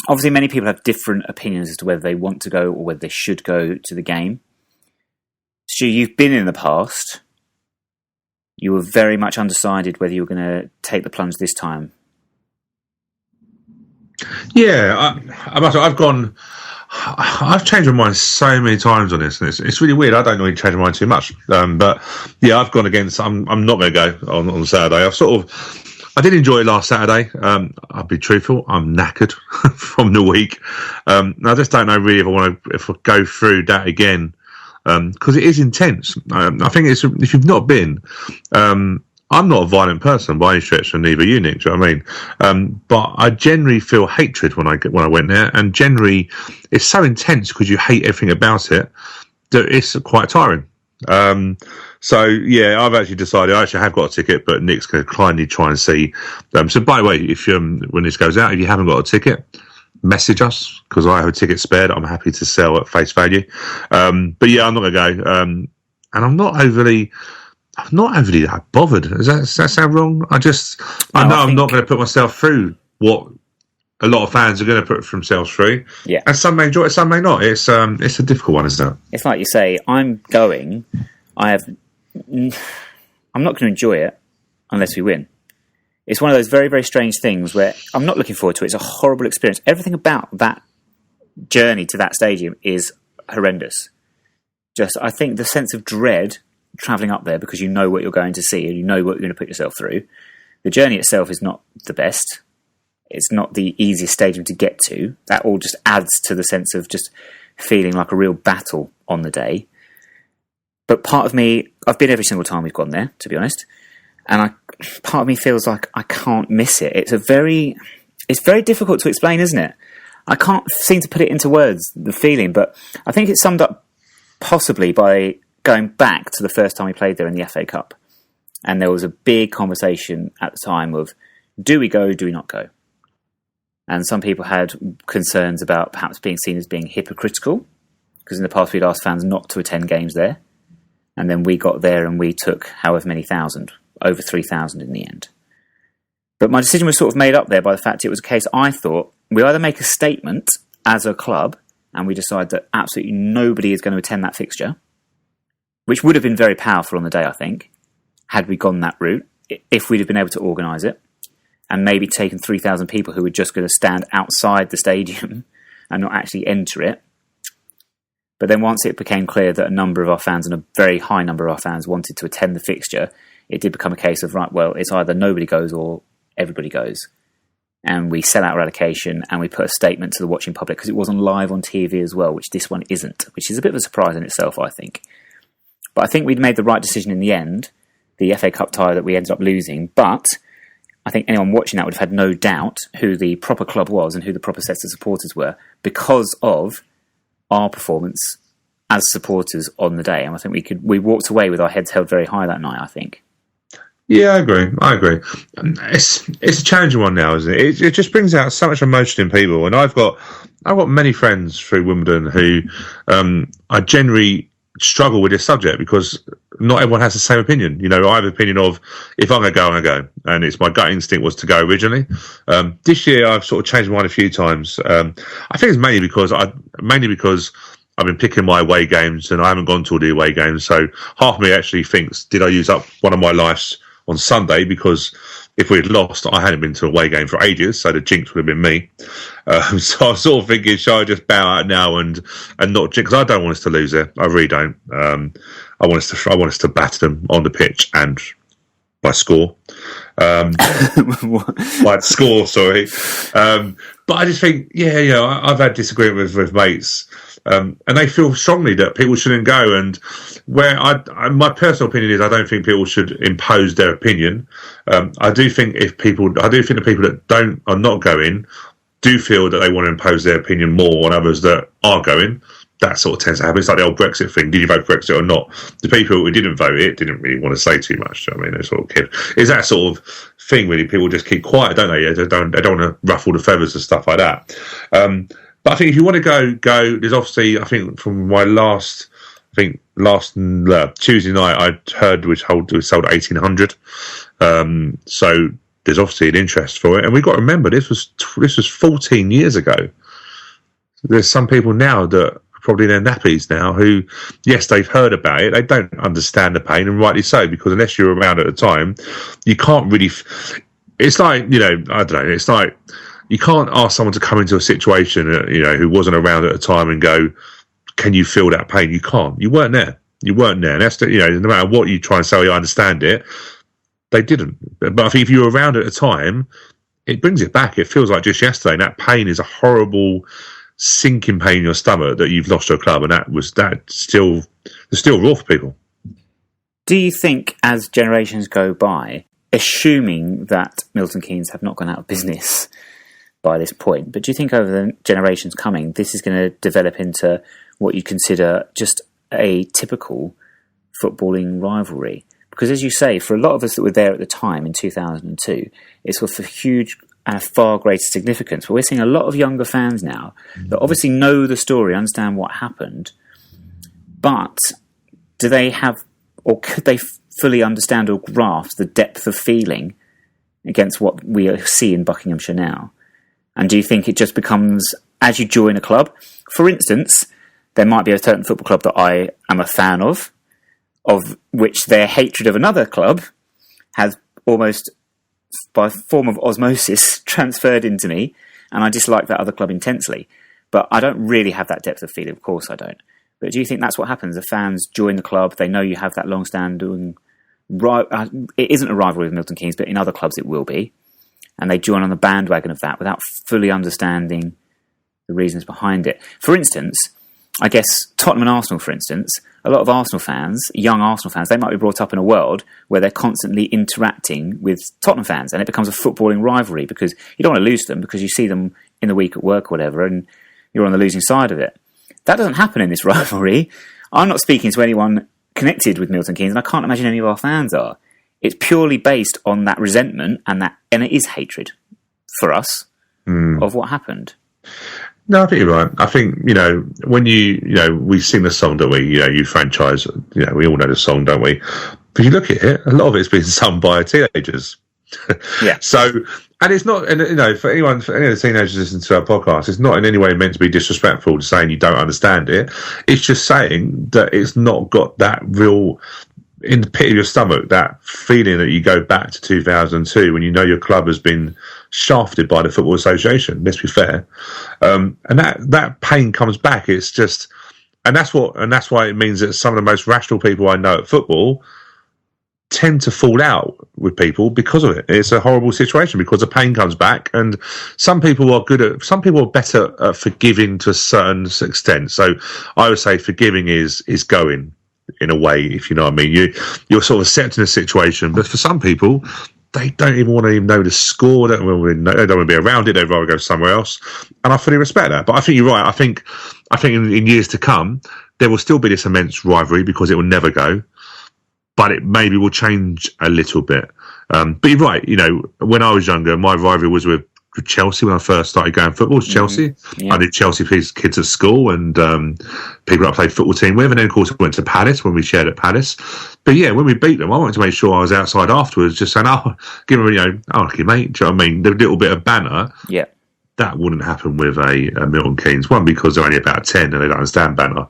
B: Obviously, many people have different opinions as to whether they want to go or whether they should go to the game. Stu, you've been in the past. You were very much undecided whether you were going to take the plunge this time.
C: Yeah, I've changed my mind so many times on this, and it's really weird. I don't normally change my mind too much, but yeah, I've gone against. I'm not going to go on Saturday. I did enjoy it last Saturday. I'll be truthful. I'm knackered from the week. I just don't know really if I go through that again. Because it is intense. I think if you've not been, I'm not a violent person by any stretch, and neither you, Nick. Do you know what I mean? But I generally feel hatred when I went there, and generally it's so intense because you hate everything about it that it's quite tiring. So yeah, I've actually decided I have got a ticket, but Nick's going to kindly try and see. So by the way, if when this goes out, if you haven't got a ticket, message us, because I have a ticket spared. I'm happy to sell at face value. But yeah, I'm not going to go. And I'm not overly that bothered. Does that sound wrong? I know I'm not going to put myself through what a lot of fans are going to put themselves through. Yeah. And some may enjoy it, some may not. It's a difficult one, isn't it? It's
B: like you say, I'm going. I'm not going to enjoy it unless we win. It's one of those very, very strange things where I'm not looking forward to it. It's a horrible experience. Everything about that journey to that stadium is horrendous. I think the sense of dread travelling up there because you know what you're going to see and you know what you're going to put yourself through. The journey itself is not the best. It's not the easiest stadium to get to. That all just adds to the sense of just feeling like a real battle on the day. But part of me, I've been every single time we've gone there, to be honest. And part of me feels like I can't miss it. It's very difficult to explain, isn't it? I can't seem to put it into words, the feeling, but I think it's summed up possibly by going back to the first time we played there in the FA Cup. And there was a big conversation at the time of, do we go, do we not go? And some people had concerns about perhaps being seen as being hypocritical, because in the past we'd asked fans not to attend games there. And then we got there and we took however many thousand, over 3,000 in the end. But my decision was sort of made up there by the fact it was a case I thought we either make a statement as a club and we decide that absolutely nobody is going to attend that fixture, which would have been very powerful on the day, I think, had we gone that route, if we'd have been able to organise it, and maybe taken 3,000 people who were just going to stand outside the stadium and not actually enter it. But then once it became clear that a number of our fans, and a very high number of our fans, wanted to attend the fixture, it did become a case of, right, well, it's either nobody goes or everybody goes. And we sell out our allocation and we put a statement to the watching public, because it wasn't live on TV as well, which this one isn't, which is a bit of a surprise in itself, I think. But I think we'd made the right decision in the end, the FA Cup tie that we ended up losing. But I think anyone watching that would have had no doubt who the proper club was and who the proper sets of supporters were, because of our performance as supporters on the day. And I think we walked away with our heads held very high that night, I think.
C: Yeah, I agree. It's a challenging one now, isn't it? It just brings out so much emotion in people. And I've got many friends through Wimbledon who I generally struggle with this subject, because not everyone has the same opinion. You know, I have an opinion of, if I'm going to go, I'm going to go. And it's my gut instinct was to go originally. This year, I've sort of changed my mind a few times. I think it's mainly because I've been picking my away games and I haven't gone to all the away games. So half of me actually thinks, did I use up one of my lives on Sunday? Because if we had lost, I hadn't been to a away game for ages, so the jinx would have been me. So I was sort of thinking, shall I just bow out now and not jinx? Because I don't want us to lose it. I really don't. I want us to batter them on the pitch and by score. By score, sorry. But I just think, I've had disagreement with mates. And they feel strongly that people shouldn't go. And where my personal opinion is, I don't think people should impose their opinion. I do think the people that are not going do feel that they want to impose their opinion more on others that are going. That sort of tends to happen. It's like the old Brexit thing. Did you vote for Brexit or not? The people who didn't vote it didn't really want to say too much. I mean, they sort of keep. It's that sort of thing, really. People just keep quiet, don't they? They don't want to ruffle the feathers and stuff like that. But I think if you want to go. There's obviously, I think from my last Tuesday night, I heard we sold 1,800. So there's obviously an interest for it, and we've got to remember this was 14 years ago. There's some people now that are probably in their nappies now who, yes, they've heard about it, they don't understand the pain, and rightly so, because unless you're around at the time, you can't really. It's like, I don't know. It's like, you can't ask someone to come into a situation, who wasn't around at the time and go, can you feel that pain? You can't. You weren't there. And that's no matter what you try and say, I understand it, they didn't. But I think if you were around at the time, it brings it back. It feels like just yesterday, and that pain is a horrible sinking pain in your stomach that you've lost your club, and it's still raw for people.
B: Do you think, as generations go by, assuming that Milton Keynes have not gone out of business by this point, but do you think over the generations coming, this is going to develop into what you consider just a typical footballing rivalry? Because as you say, for a lot of us that were there at the time in 2002, it's with a huge and far greater significance. But we're seeing a lot of younger fans now that obviously know the story, understand what happened, but do they have, or could they fully understand or grasp the depth of feeling against what we see in Buckinghamshire now? And do you think it just becomes, as you join a club, for instance, there might be a certain football club that I am a fan of which their hatred of another club has almost, by form of osmosis, transferred into me, and I dislike that other club intensely. But I don't really have that depth of feeling, of course I don't. But do you think that's what happens? The fans join the club, they know you have that long-standing... it isn't a rivalry with Milton Keynes, but in other clubs it will be. And they join on the bandwagon of that without fully understanding the reasons behind it. For instance, I guess Tottenham and Arsenal, for instance, a lot of Arsenal fans, young Arsenal fans, they might be brought up in a world where they're constantly interacting with Tottenham fans, and it becomes a footballing rivalry because you don't want to lose them because you see them in the week at work or whatever, and you're on the losing side of it. That doesn't happen in this rivalry. I'm not speaking to anyone connected with Milton Keynes, and I can't imagine any of our fans are. It's purely based on that resentment, and it is hatred for us. of what happened.
C: No, I think you're right. I think, when we sing the song, don't we? You franchise, we all know the song, don't we? But you look at it, a lot of it's been sung by teenagers.
B: Yeah.
C: So, and it's not, and for any of the teenagers listening to our podcast, it's not in any way meant to be disrespectful to saying you don't understand it. It's just saying that it's not got that real, in the pit of your stomach, that feeling that you go back to 2002 when your club has been shafted by the Football Association. Let's be fair, and that pain comes back. It's just, and that's why it means that some of the most rational people I know at football tend to fall out with people because of it. It's a horrible situation because the pain comes back, and some people are better at forgiving to a certain extent. So I would say forgiving is going, in a way, if you know what I mean. You're sort of accepting the situation, but for some people, they don't even want to know the score. They don't want to be around it. They'd rather go somewhere else, and I fully respect that. But I think you're right. I think in years to come, there will still be this immense rivalry because it will never go, but it maybe will change a little bit. But you're right. When I was younger, my rivalry was with Chelsea when I first started going football. To Chelsea, I did Chelsea kids at school, and people I played football team with, and then of course I went to Palace when we shared at Palace. But yeah, when we beat them, I wanted to make sure I was outside afterwards, just saying, give them, okay, mate. Do you know what I mean? The little bit of banter. Yeah, that wouldn't happen with a Milton Keynes. One, because they're only about 10 and they don't understand banter.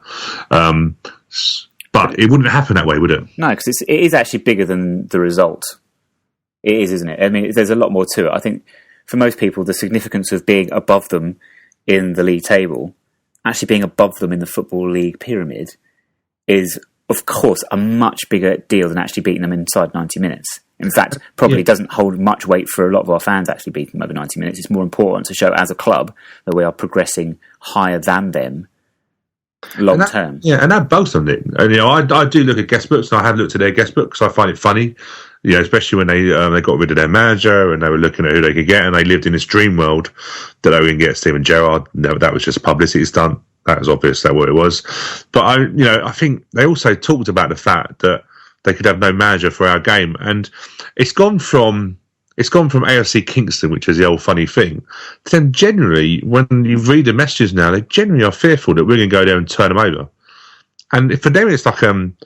C: But it wouldn't happen that way, would it?
B: No, because it is actually bigger than the result. It is, isn't it? I mean, there's a lot more to it. I think for most people, the significance of being above them in the league table, actually being above them in the Football League pyramid, is, of course, a much bigger deal than actually beating them inside 90 minutes. In fact, probably doesn't hold much weight for a lot of our fans actually beating them over 90 minutes. It's more important to show as a club that we are progressing higher than them long term.
C: Yeah, and that bugs on it. And I do look at guest books, and I have looked at their guest books. I find it funny, especially when they got rid of their manager and they were looking at who they could get, and they lived in this dream world that they were going to get Steven Gerrard. No, that was just a publicity stunt. That was obvious. That's what it was. But I think they also talked about the fact that they could have no manager for our game, and it's gone from AFC Kingston, which is the old funny thing. Then generally, when you read the messages now, they generally are fearful that we're going to go there and turn them over. And for them, it's like, I don't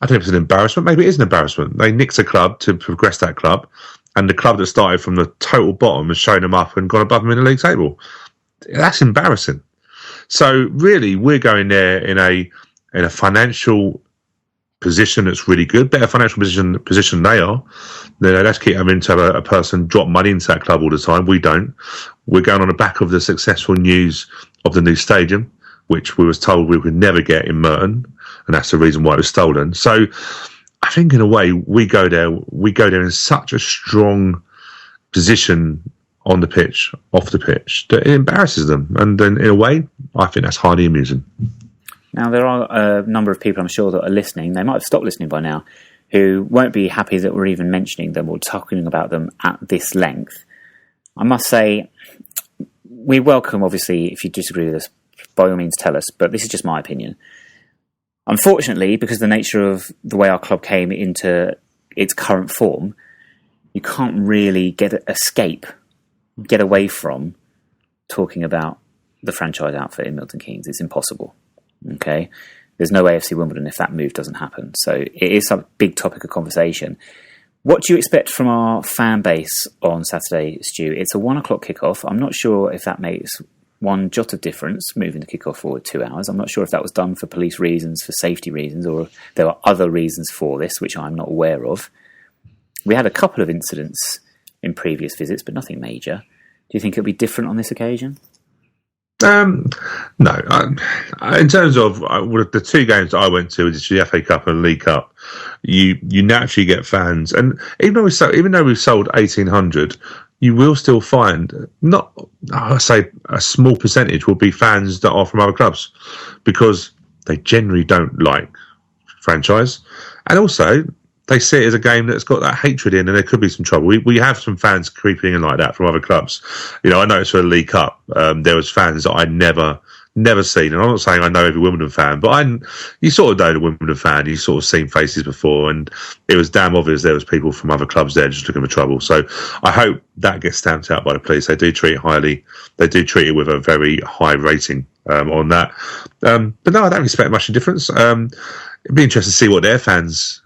C: know if it's an embarrassment. Maybe it is an embarrassment. They nicked a club to progress that club, and the club that started from the total bottom has shown them up and gone above them in the league table. That's embarrassing. So really, we're going there in a financial position that's really good, better financial position they are. Let's keep having to have a person drop money into that club all the time. We don't. We're going on the back of the successful news of the new stadium, which we was told we would never get in Merton, and that's the reason why it was stolen. So I think in a way we go there in such a strong position on the pitch, off the pitch, that it embarrasses them. And then in a way, I think that's highly amusing.
B: Now, there are a number of people, I'm sure, that are listening. They might have stopped listening by now, who won't be happy that we're even mentioning them or talking about them at this length. I must say, we welcome, obviously, if you disagree with us, by all means tell us, but this is just my opinion. Unfortunately, because of the nature of the way our club came into its current form, you can't really get away from talking about the franchise outfit in Milton Keynes. It's impossible. Okay, there's no AFC Wimbledon if that move doesn't happen. So it is a big topic of conversation. What do you expect from our fan base on Saturday, Stu? It's a 1 o'clock kickoff. I'm not sure if that makes one jot of difference, moving the kickoff forward 2 hours. I'm not sure if that was done for police reasons, for safety reasons, or there are other reasons for this, which I'm not aware of. We had a couple of incidents in previous visits, but nothing major. Do you think it'll be different on this occasion?
C: No. In terms of the two games that I went to, which is the FA Cup and League Cup, you naturally get fans, and even though we've sold 1,800, you will still find I say a small percentage will be fans that are from other clubs, because they generally don't like franchise, and also they see it as a game that's got that hatred in, and there could be some trouble. We have some fans creeping in like that from other clubs. I noticed for the League Cup, there was fans that I never never seen. And I'm not saying I know every Wimbledon fan, but you sort of know the Wimbledon fan. You sort of seen faces before, and it was damn obvious there was people from other clubs there just looking for trouble. So I hope that gets stamped out by the police. They do treat it highly. They do treat it with a very high rating on that. But no, I don't expect much difference. It'd be interesting to see what their fans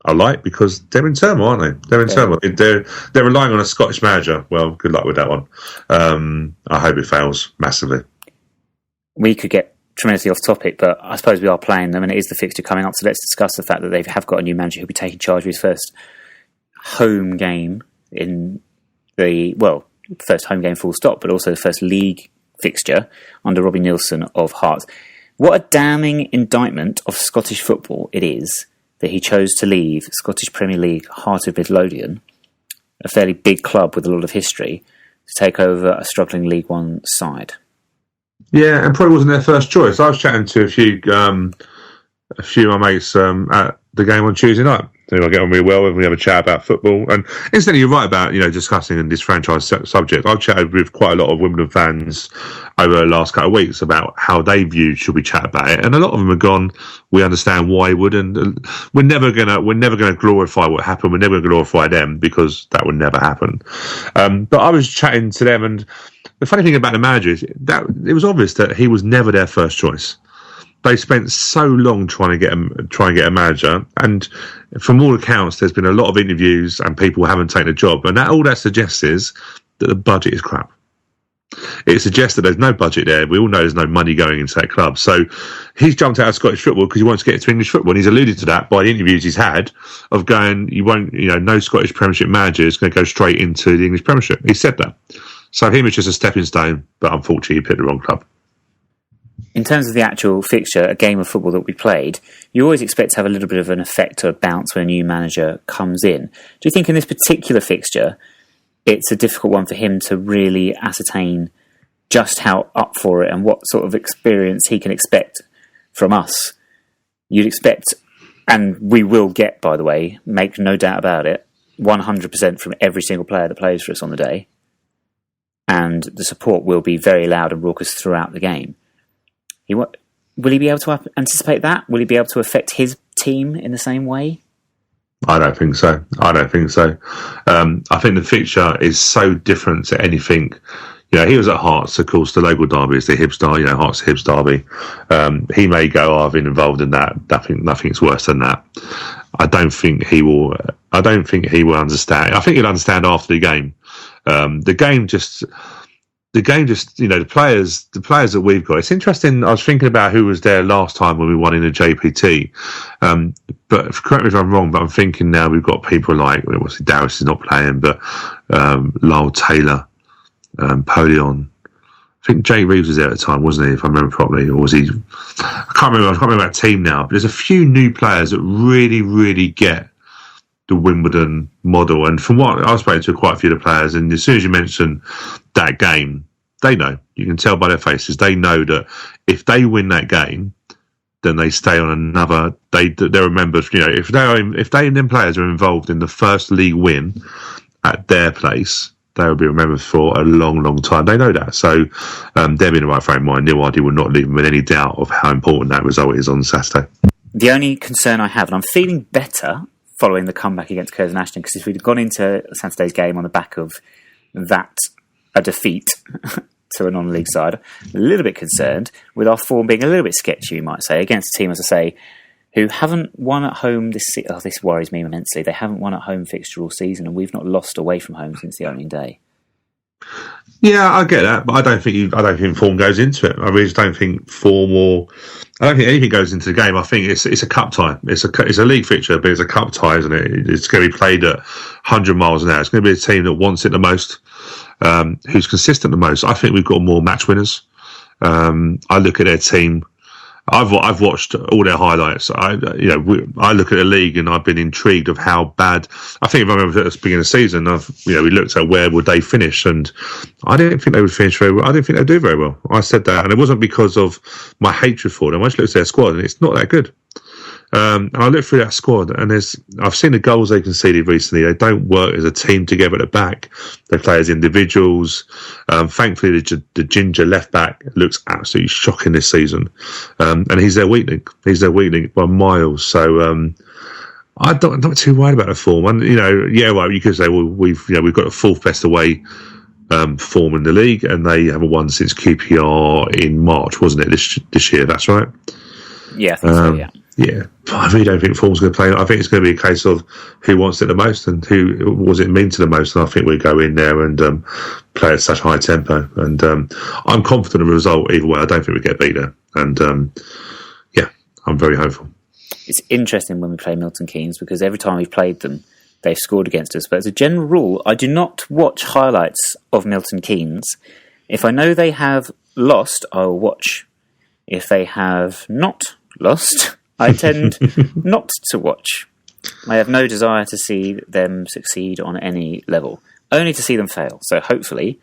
C: are like, because they're in turmoil, aren't they? They're in turmoil. They're relying on a Scottish manager. Well, good luck with that one. I hope it fails massively.
B: We could get tremendously off topic, but I suppose we are playing them, and it is the fixture coming up. So let's discuss the fact that they have got a new manager who'll be taking charge of his first home game in first home game full stop, but also the first league fixture under Robbie Neilson of Hearts. What a damning indictment of Scottish football it is that he chose to leave Scottish Premier League Heart of Midlothian, a fairly big club with a lot of history, to take over a struggling League One side.
C: Yeah, and probably wasn't their first choice. I was chatting to a few of my mates at the game on Tuesday night. I get on really well when we have a chat about football. And incidentally, you're right about discussing this franchise subject. I've chatted with quite a lot of Wimbledon fans over the last couple of weeks about how they view should we chat about it, and a lot of them have gone, we understand why he would, and we're never gonna glorify what happened. We're never gonna glorify them, because that would never happen. But I was chatting to them, and the funny thing about the manager is that it was obvious that he was never their first choice. They spent so long trying to get a manager, and from all accounts, there's been a lot of interviews and people haven't taken a job, and all that suggests is that the budget is crap. It suggests that there's no budget there. We all know there's no money going into that club. So he's jumped out of Scottish football because he wants to get into English football, and he's alluded to that by the interviews he's had of going, no Scottish Premiership manager is going to go straight into the English Premiership. He said that. So him is just a stepping stone, but unfortunately he picked the wrong club.
B: In terms of the actual fixture, a game of football that we played, you always expect to have a little bit of an effect or a bounce when a new manager comes in. Do you think in this particular fixture, it's a difficult one for him to really ascertain just how up for it and what sort of experience he can expect from us? You'd expect, and we will get, by the way, make no doubt about it, 100% from every single player that plays for us on the day. And the support will be very loud and raucous throughout the game. Will he be able to anticipate that? Will he be able to affect his team in the same way?
C: I don't think so. I think the fixture is so different to anything. He was at Hearts, of course. The local derby is the Hibs derby. Hearts Hibs derby. He may go, I've been involved in that. Nothing's worse than that. I don't think he will understand. I think he'll understand after the game. The game just, the players that we've got. It's interesting. I was thinking about who was there last time when we won in the JPT. But correct me if I'm wrong, but I'm thinking now we've got people like, obviously Darius is not playing, but Lyle Taylor, Polion. I think Jay Reeves was there at the time, wasn't he? If I remember properly, or was he? I can't remember that team now. But there's a few new players that really, really get the Wimbledon model, and from what I've spoken to quite a few of the players, and as soon as you mention that game, they know. You can tell by their faces. They know that if they win that game, then they stay on another. They're remembered. If them players are involved in the first league win at their place, they will be remembered for a long, long time. They know that, so they're in the right frame of mind. Neil Ardie will not leave them with any doubt of how important that result is on Saturday.
B: The only concern I have, and I'm feeling better following the comeback against Curzon Ashton, because if we'd gone into Saturday's game on the back of that, a defeat to a non-league side, a little bit concerned with our form being a little bit sketchy, you might say, against a team, as I say, who haven't won at home this season. Oh, this worries me immensely. They haven't won at home fixture all season, and we've not lost away from home since the opening day.
C: Yeah, I get that, but I don't think form goes into it. I really don't think I don't think anything goes into the game. I think it's a cup tie. It's a league fixture, but it's a cup tie, isn't it? It's going to be played at 100 miles an hour. It's going to be a team that wants it the most, who's consistent the most. I think we've got more match winners. I look at their team. I've watched all their highlights. I look at the league and I've been intrigued of how bad. I think if I remember at the beginning of the season, we looked at where would they finish, and I didn't think they would finish very well. I didn't think they'd do very well. I said that, and it wasn't because of my hatred for them. I just looked at their squad, and it's not that good. And I look through that squad, and I've seen the goals they conceded recently. They don't work as a team together at the back. They play as individuals. Thankfully, the ginger left back looks absolutely shocking this season, and he's their weakling. He's their weakling by miles. So I'm not too worried about the form. And you could say, well, we've got the fourth best away form in the league, and they haven't won since QPR in March, wasn't it? This year, that's right.
B: Yeah, I think so. Yeah.
C: Yeah, but I really don't think form's going to play. I think it's going to be a case of who wants it the most and who was it mean to the most. And I think we go in there and play at such high tempo. And I'm confident of the result either way. I don't think we get beat there. And I'm very hopeful.
B: It's interesting when we play Milton Keynes because every time we've played them, they've scored against us. But as a general rule, I do not watch highlights of Milton Keynes. If I know they have lost, I will watch. If they have not lost, I tend not to watch. I have no desire to see them succeed on any level, only to see them fail. So hopefully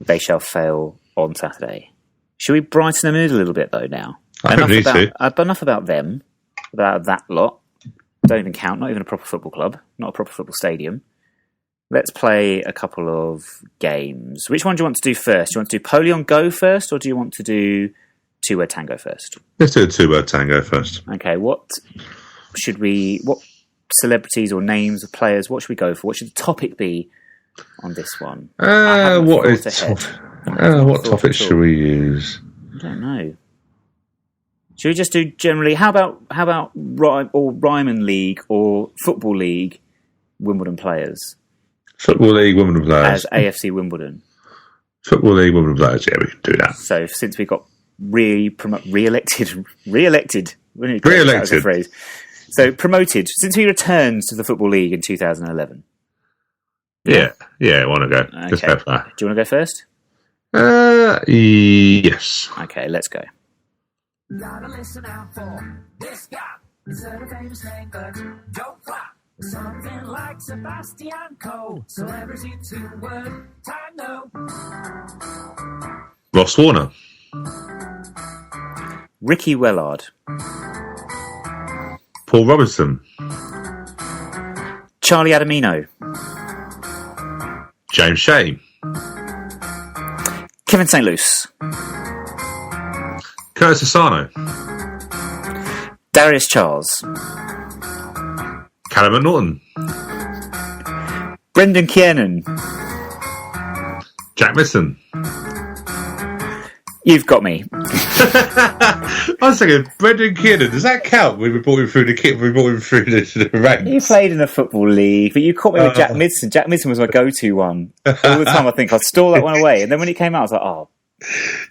B: they shall fail on Saturday. Should we brighten the mood a little bit, though, now? Enough about them, about that lot. Don't even count, not even a proper football club, not a proper football stadium. Let's play a couple of games. Which one do you want to do first? Do you want to do Polion Go first, or do you want to do Two-Word Tango first?
C: Let's do a Two-Word Tango first.
B: Okay, what celebrities or names of players, what should we go for? What should the topic be on this one?
C: What topic should we use?
B: I don't know. Should we just do generally, how about Ryman League or Football League Wimbledon players?
C: Football League Wimbledon players.
B: As AFC Wimbledon.
C: Football League Wimbledon players, yeah, we can do that.
B: So since we got re-elected. Phrase. So promoted since we returned to the Football League in 2011.
C: Yeah, I want to go.
B: Okay.
C: Let's go for that.
B: Do you want to go first?
C: Yes.
B: Okay, let's go.
E: Gotta listen out for this guy. He's a famous name, but don't clap. Something like Sebastian Coe. Celebrity Two-Word Tango.
C: Ross Warner.
B: Ricky Wellard.
C: Paul Robinson.
B: Charlie Adamino.
C: James Shea.
B: Kevin St. Luce.
C: Curtis Asano.
B: Darius Charles.
C: Callum McNaughton.
B: Brendan Kiernan.
C: Jack Misson.
B: You've got me.
C: I was thinking, Brendan Kiernan, does that count when we brought him through the ranks?
B: You played in the Football League, but you caught me with Jack Midson. Jack Midson was my go-to one. All the time I think I'd stole that one away. And then when it came out, I was like, oh.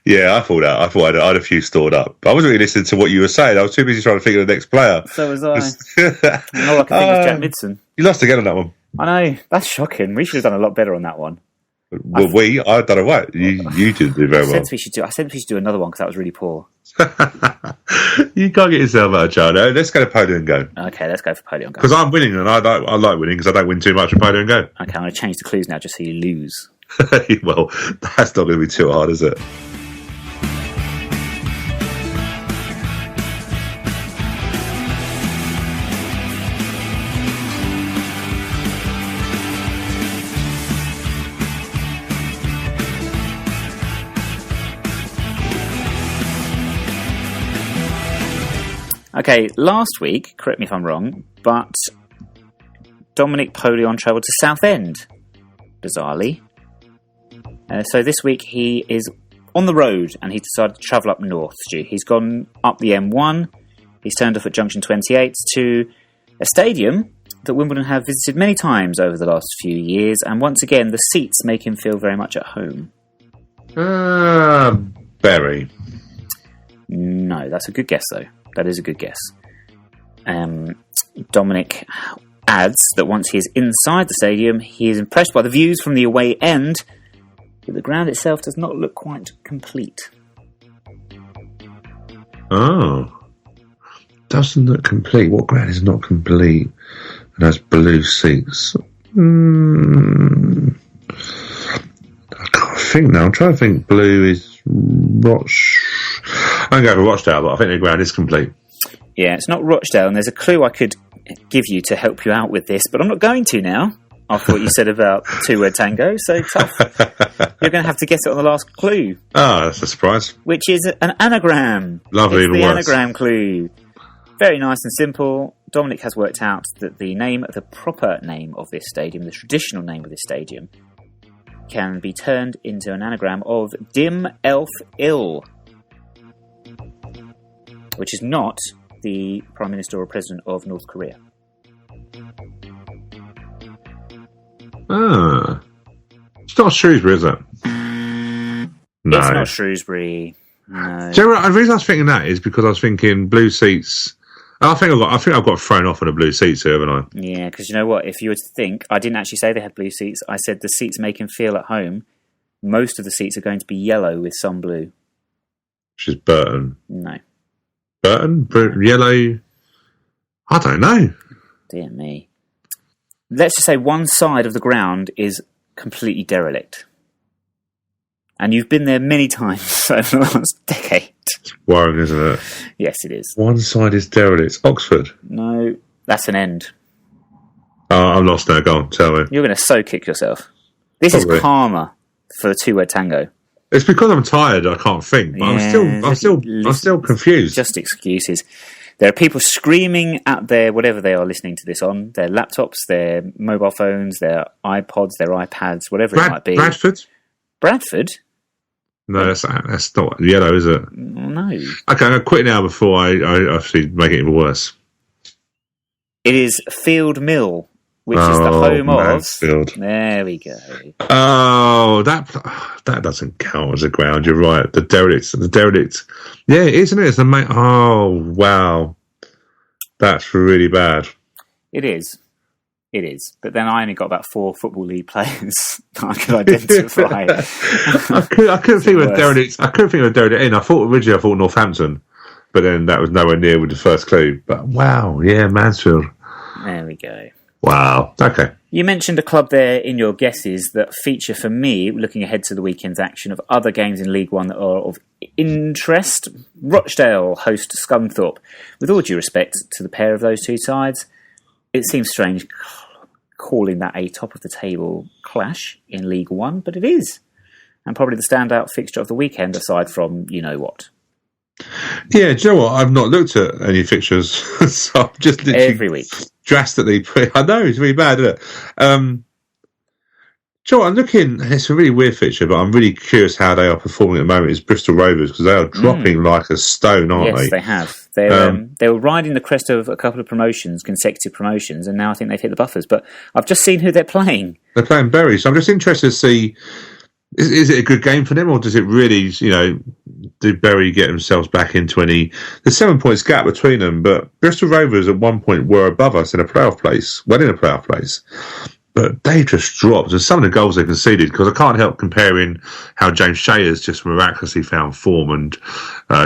C: Yeah, I thought I had a few stored up. I wasn't really listening to what you were saying. I was too busy trying to think of the next player.
B: So was I. All I could think was Jack Midson.
C: You lost again on that one.
B: I know. That's shocking. We should have done a lot better on that one.
C: Well, I don't know what. You didn't do very well.
B: I said we should do another one because that was really poor.
C: You can't get yourself out of jail. No, let's go to Polion Go.
B: Okay, let's go for Polion Go.
C: Because I'm winning, and I like winning because I don't win too much at Polion Go.
B: Okay, I'm going to change the clues now just so you lose.
C: Well, that's not going to be too hard, is it?
B: Okay, last week, correct me if I'm wrong, but Dominic Polion travelled to Southend, bizarrely. So this week he is on the road and he decided to travel up north, Stu. He's gone up the M1, he's turned off at Junction 28 to a stadium that Wimbledon have visited many times over the last few years, and once again the seats make him feel very much at home.
C: Bury.
B: No, that's a good guess though. That is a good guess. Dominic adds that once he is inside the stadium, he is impressed by the views from the away end, but the ground itself does not look quite complete.
C: Oh. Doesn't look complete. What ground is not complete and has blue seats? I can't think now. I'm trying to think. Blue is I'm going for Rochdale, but I think the ground is complete.
B: Yeah, it's not Rochdale, and there's a clue I could give you to help you out with this, but I'm not going to now. After what you said about two-word tango, so tough. You're going to have to guess it on the last clue.
C: Oh, that's a surprise.
B: Which is an anagram.
C: Lovely,
B: it's the
C: even worse.
B: anagram clue. Very nice and simple. Dominic has worked out that the proper name of this stadium, the traditional name of this stadium, can be turned into an anagram of Dim Elf Ill, which is not the Prime Minister or President of North Korea.
C: Ah. It's not Shrewsbury, is it? No.
B: It's not Shrewsbury. No.
C: Do you know what, the reason I was thinking that is because I was thinking blue seats. I think I've got thrown off on the blue seats here, haven't I?
B: Yeah, because you know what? If you were to think, I didn't actually say they had blue seats. I said the seats make him feel at home. Most of the seats are going to be yellow with some blue.
C: Which is Burton.
B: No.
C: Burton? Yellow? I don't know.
B: Dear me. Let's just say one side of the ground is completely derelict. And you've been there many times over the last decade.
C: It's worrying, isn't it?
B: Yes, it is.
C: One side is derelict. Oxford?
B: No, that's an end.
C: Oh, I'm lost now. Go on, tell me.
B: You're going to so kick yourself. This
C: Probably.
B: is karma for the two-word tango.
C: It's because I'm tired. I can't think. But
B: Yeah,
C: I'm still confused.
B: Just excuses. There are people screaming at their whatever they are listening to this on, their laptops, their mobile phones, their iPods, their iPads, whatever it might be.
C: Bradford?
B: Bradford?
C: No, that's not yellow, is it?
B: No.
C: Okay, I'm going to quit now before I actually make it even worse.
B: It is Field Mill, which is the home
C: Mansfield.
B: of... There we go.
C: Oh, that doesn't count as a ground. You're right. The derelict. Yeah, isn't it? It's the main. Oh, wow. That's really bad.
B: It is. It is. But then I only got about 4 Football League players that I could identify.
C: I couldn't think of a derelict. I couldn't think of a derelict in. Originally I thought Northampton, but then that was nowhere near with the first clue. But wow, yeah, Mansfield.
B: There we go.
C: Wow. Okay.
B: You mentioned a club there in your guesses that feature for me, looking ahead to the weekend's action of other games in League One that are of interest. Rochdale host Scunthorpe. With all due respect to the pair of those two sides, it seems strange calling that a top-of-the-table clash in League One, but it is. And probably the standout fixture of the weekend, aside from you-know-what.
C: Yeah, do you know what? I've not looked at any fixtures, so I'm just literally...
B: Every week.
C: Drastically... I know, it's really bad, isn't it? Do you know what? I'm looking... It's a really weird fixture, but I'm really curious how they are performing at the moment. It's Bristol Rovers, because they are dropping like a stone, aren't they?
B: Yes, they have. They were riding the crest of a couple of promotions, consecutive promotions, and now I think they've hit the buffers. But I've just seen who they're playing.
C: They're playing Bury, so I'm just interested to see... Is it a good game for them, or does it really, do Bury get themselves back into any... There's 7 points gap between them, but Bristol Rovers at one point were above us in a playoff place, but they just dropped. And some of the goals they conceded, because I can't help comparing how James Shayer's just miraculously found form, and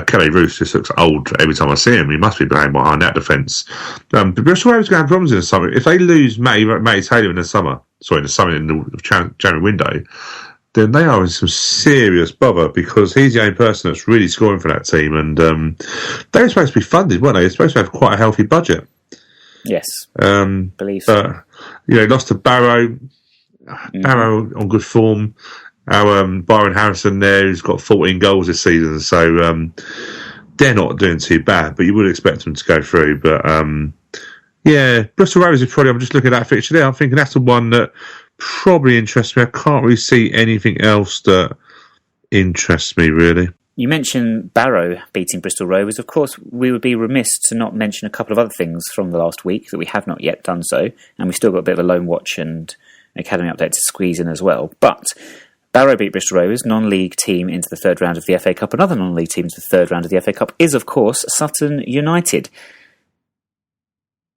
C: Kelly Roos just looks old every time I see him. He must be playing behind that defence. But Bristol Rovers are going to have problems in the summer. If they lose Matty Taylor in the January window, then they are in some serious bother, because he's the only person that's really scoring for that team. And they were supposed to be funded, weren't they? They're supposed to have quite a healthy budget.
B: Yes. Believe so.
C: Lost to Barrow. Barrow on good form. Our Byron Harrison there, who's got 14 goals this season. So they're not doing too bad, but you would expect them to go through. But Bristol Rovers is probably, I'm just looking at that fixture there, I'm thinking that's the one that probably interests me. I can't really see anything else that interests me, really.
B: You mentioned Barrow beating Bristol Rovers. Of course, we would be remiss to not mention a couple of other things from the last week that we have not yet done so, and we've still got a bit of a loan watch and academy update to squeeze in as well. But Barrow beat Bristol Rovers, non-league team into the third round of the FA Cup. Another non-league team into the third round of the FA Cup is, of course, Sutton United.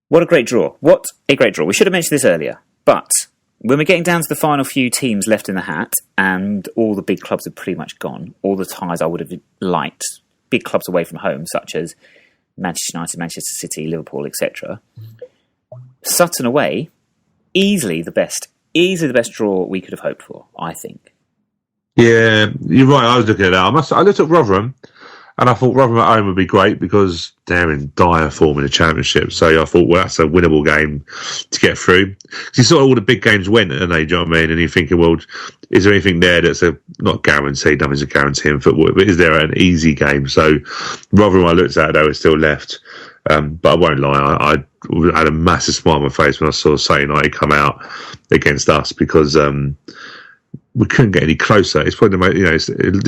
B: What a great draw. What a great draw. We should have mentioned this earlier, but when we're getting down to the final few teams left in the hat, and all the big clubs are pretty much gone, all the ties I would have liked, big clubs away from home, such as Manchester United, Manchester City, Liverpool, etc. Sutton away, easily the best draw we could have hoped for, I think.
C: Yeah, you're right. I was looking at that. I looked at Rotherham. And I thought Rotherham at home would be great because they're in dire form in the Championship. So I thought, well, that's a winnable game to get through. Because you saw all the big games went, and do you know what I mean? And you're thinking, well, is there anything there that's not guaranteed? Nothing's a guarantee in football, but is there an easy game? So Rotherham, I looked at, they were still left. But I won't lie, I had a massive smile on my face when I saw Sutton United come out against us because we couldn't get any closer. It's probably you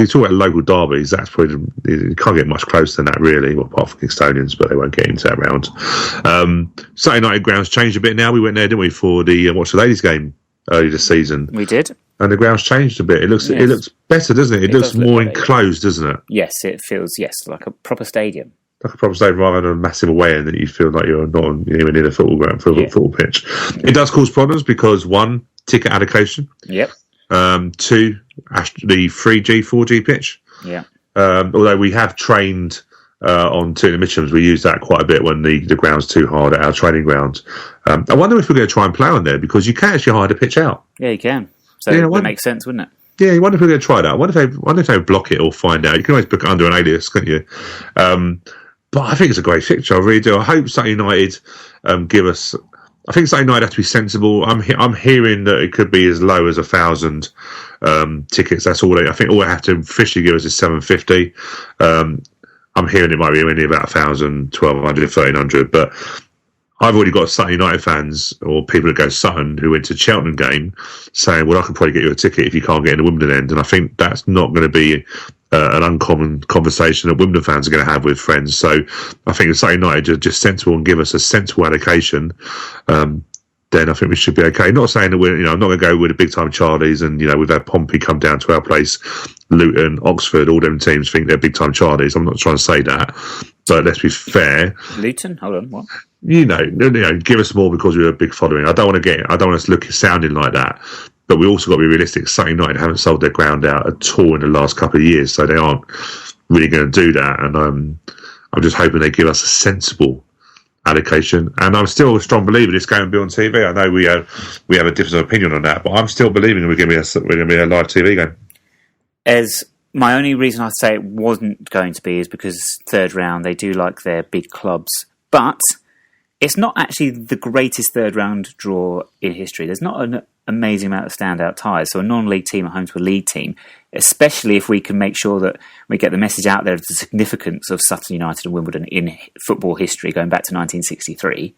C: talk about local derbies, that's probably, you can't get much closer than that really, well, apart from Kingstonians, but they won't get into that round. Sutton United grounds changed a bit now. We went there, didn't we, for the Watch the Ladies game early this season.
B: We did.
C: And the ground's changed a bit. It looks better, doesn't it? It looks more enclosed, doesn't it?
B: Yes, it feels, like a proper stadium.
C: Like a proper stadium rather than a massive away end that you feel like you're not even near the football ground, football pitch. It does cause problems because, one, ticket allocation.
B: Yep.
C: 2, the 3G, 4G pitch.
B: Yeah.
C: Although we have trained on Tooting Mitchams, we use that quite a bit when the ground's too hard at our training ground. I wonder if we're going to try and play on there because you can actually hire the pitch out.
B: Yeah, you can. So it would make sense, wouldn't it?
C: Yeah, I wonder if we're going to try that. I wonder if they block it or find out. You can always book it under an alias, can't you? But I think it's a great fixture. I really do. I hope Sutton United give us. I think Sutton United have to be sensible. I'm hearing that it could be as low as 1,000 tickets. That's all. I think all they have to officially give us is 750. I'm hearing it might be only about 1,000, 1,200, 1,300. But I've already got Sutton United fans or people that go to Sutton who went to Cheltenham game saying, well, I can probably get you a ticket if you can't get in the Wimbledon end. And I think that's not going to be an uncommon conversation that Wimbledon fans are going to have with friends. So I think if Sutton United are just sensible and give us a sensible allocation, then I think we should be okay. Not saying that I'm not going to go with the big time Charlies and, we've had Pompey come down to our place, Luton, Oxford, all them teams think they're big time Charlies. I'm not trying to say that, but let's be fair.
B: Luton? Hold on, what?
C: Give us more because we're a big following. I don't want us to look sounding like that. But we also got to be realistic. Sutton United haven't sold their ground out at all in the last couple of years, so they aren't really going to do that. And I'm just hoping they give us a sensible allocation. And I'm still a strong believer this game will be on TV. I know we have a different opinion on that, but I'm still believing we're going to be a live TV game.
B: As my only reason I say it wasn't going to be is because third round they do like their big clubs, but it's not actually the greatest third round draw in history. There's not an amazing amount of standout ties. So a non-league team at home to a league team, especially if we can make sure that we get the message out there of the significance of Sutton United and Wimbledon in football history going back to 1963.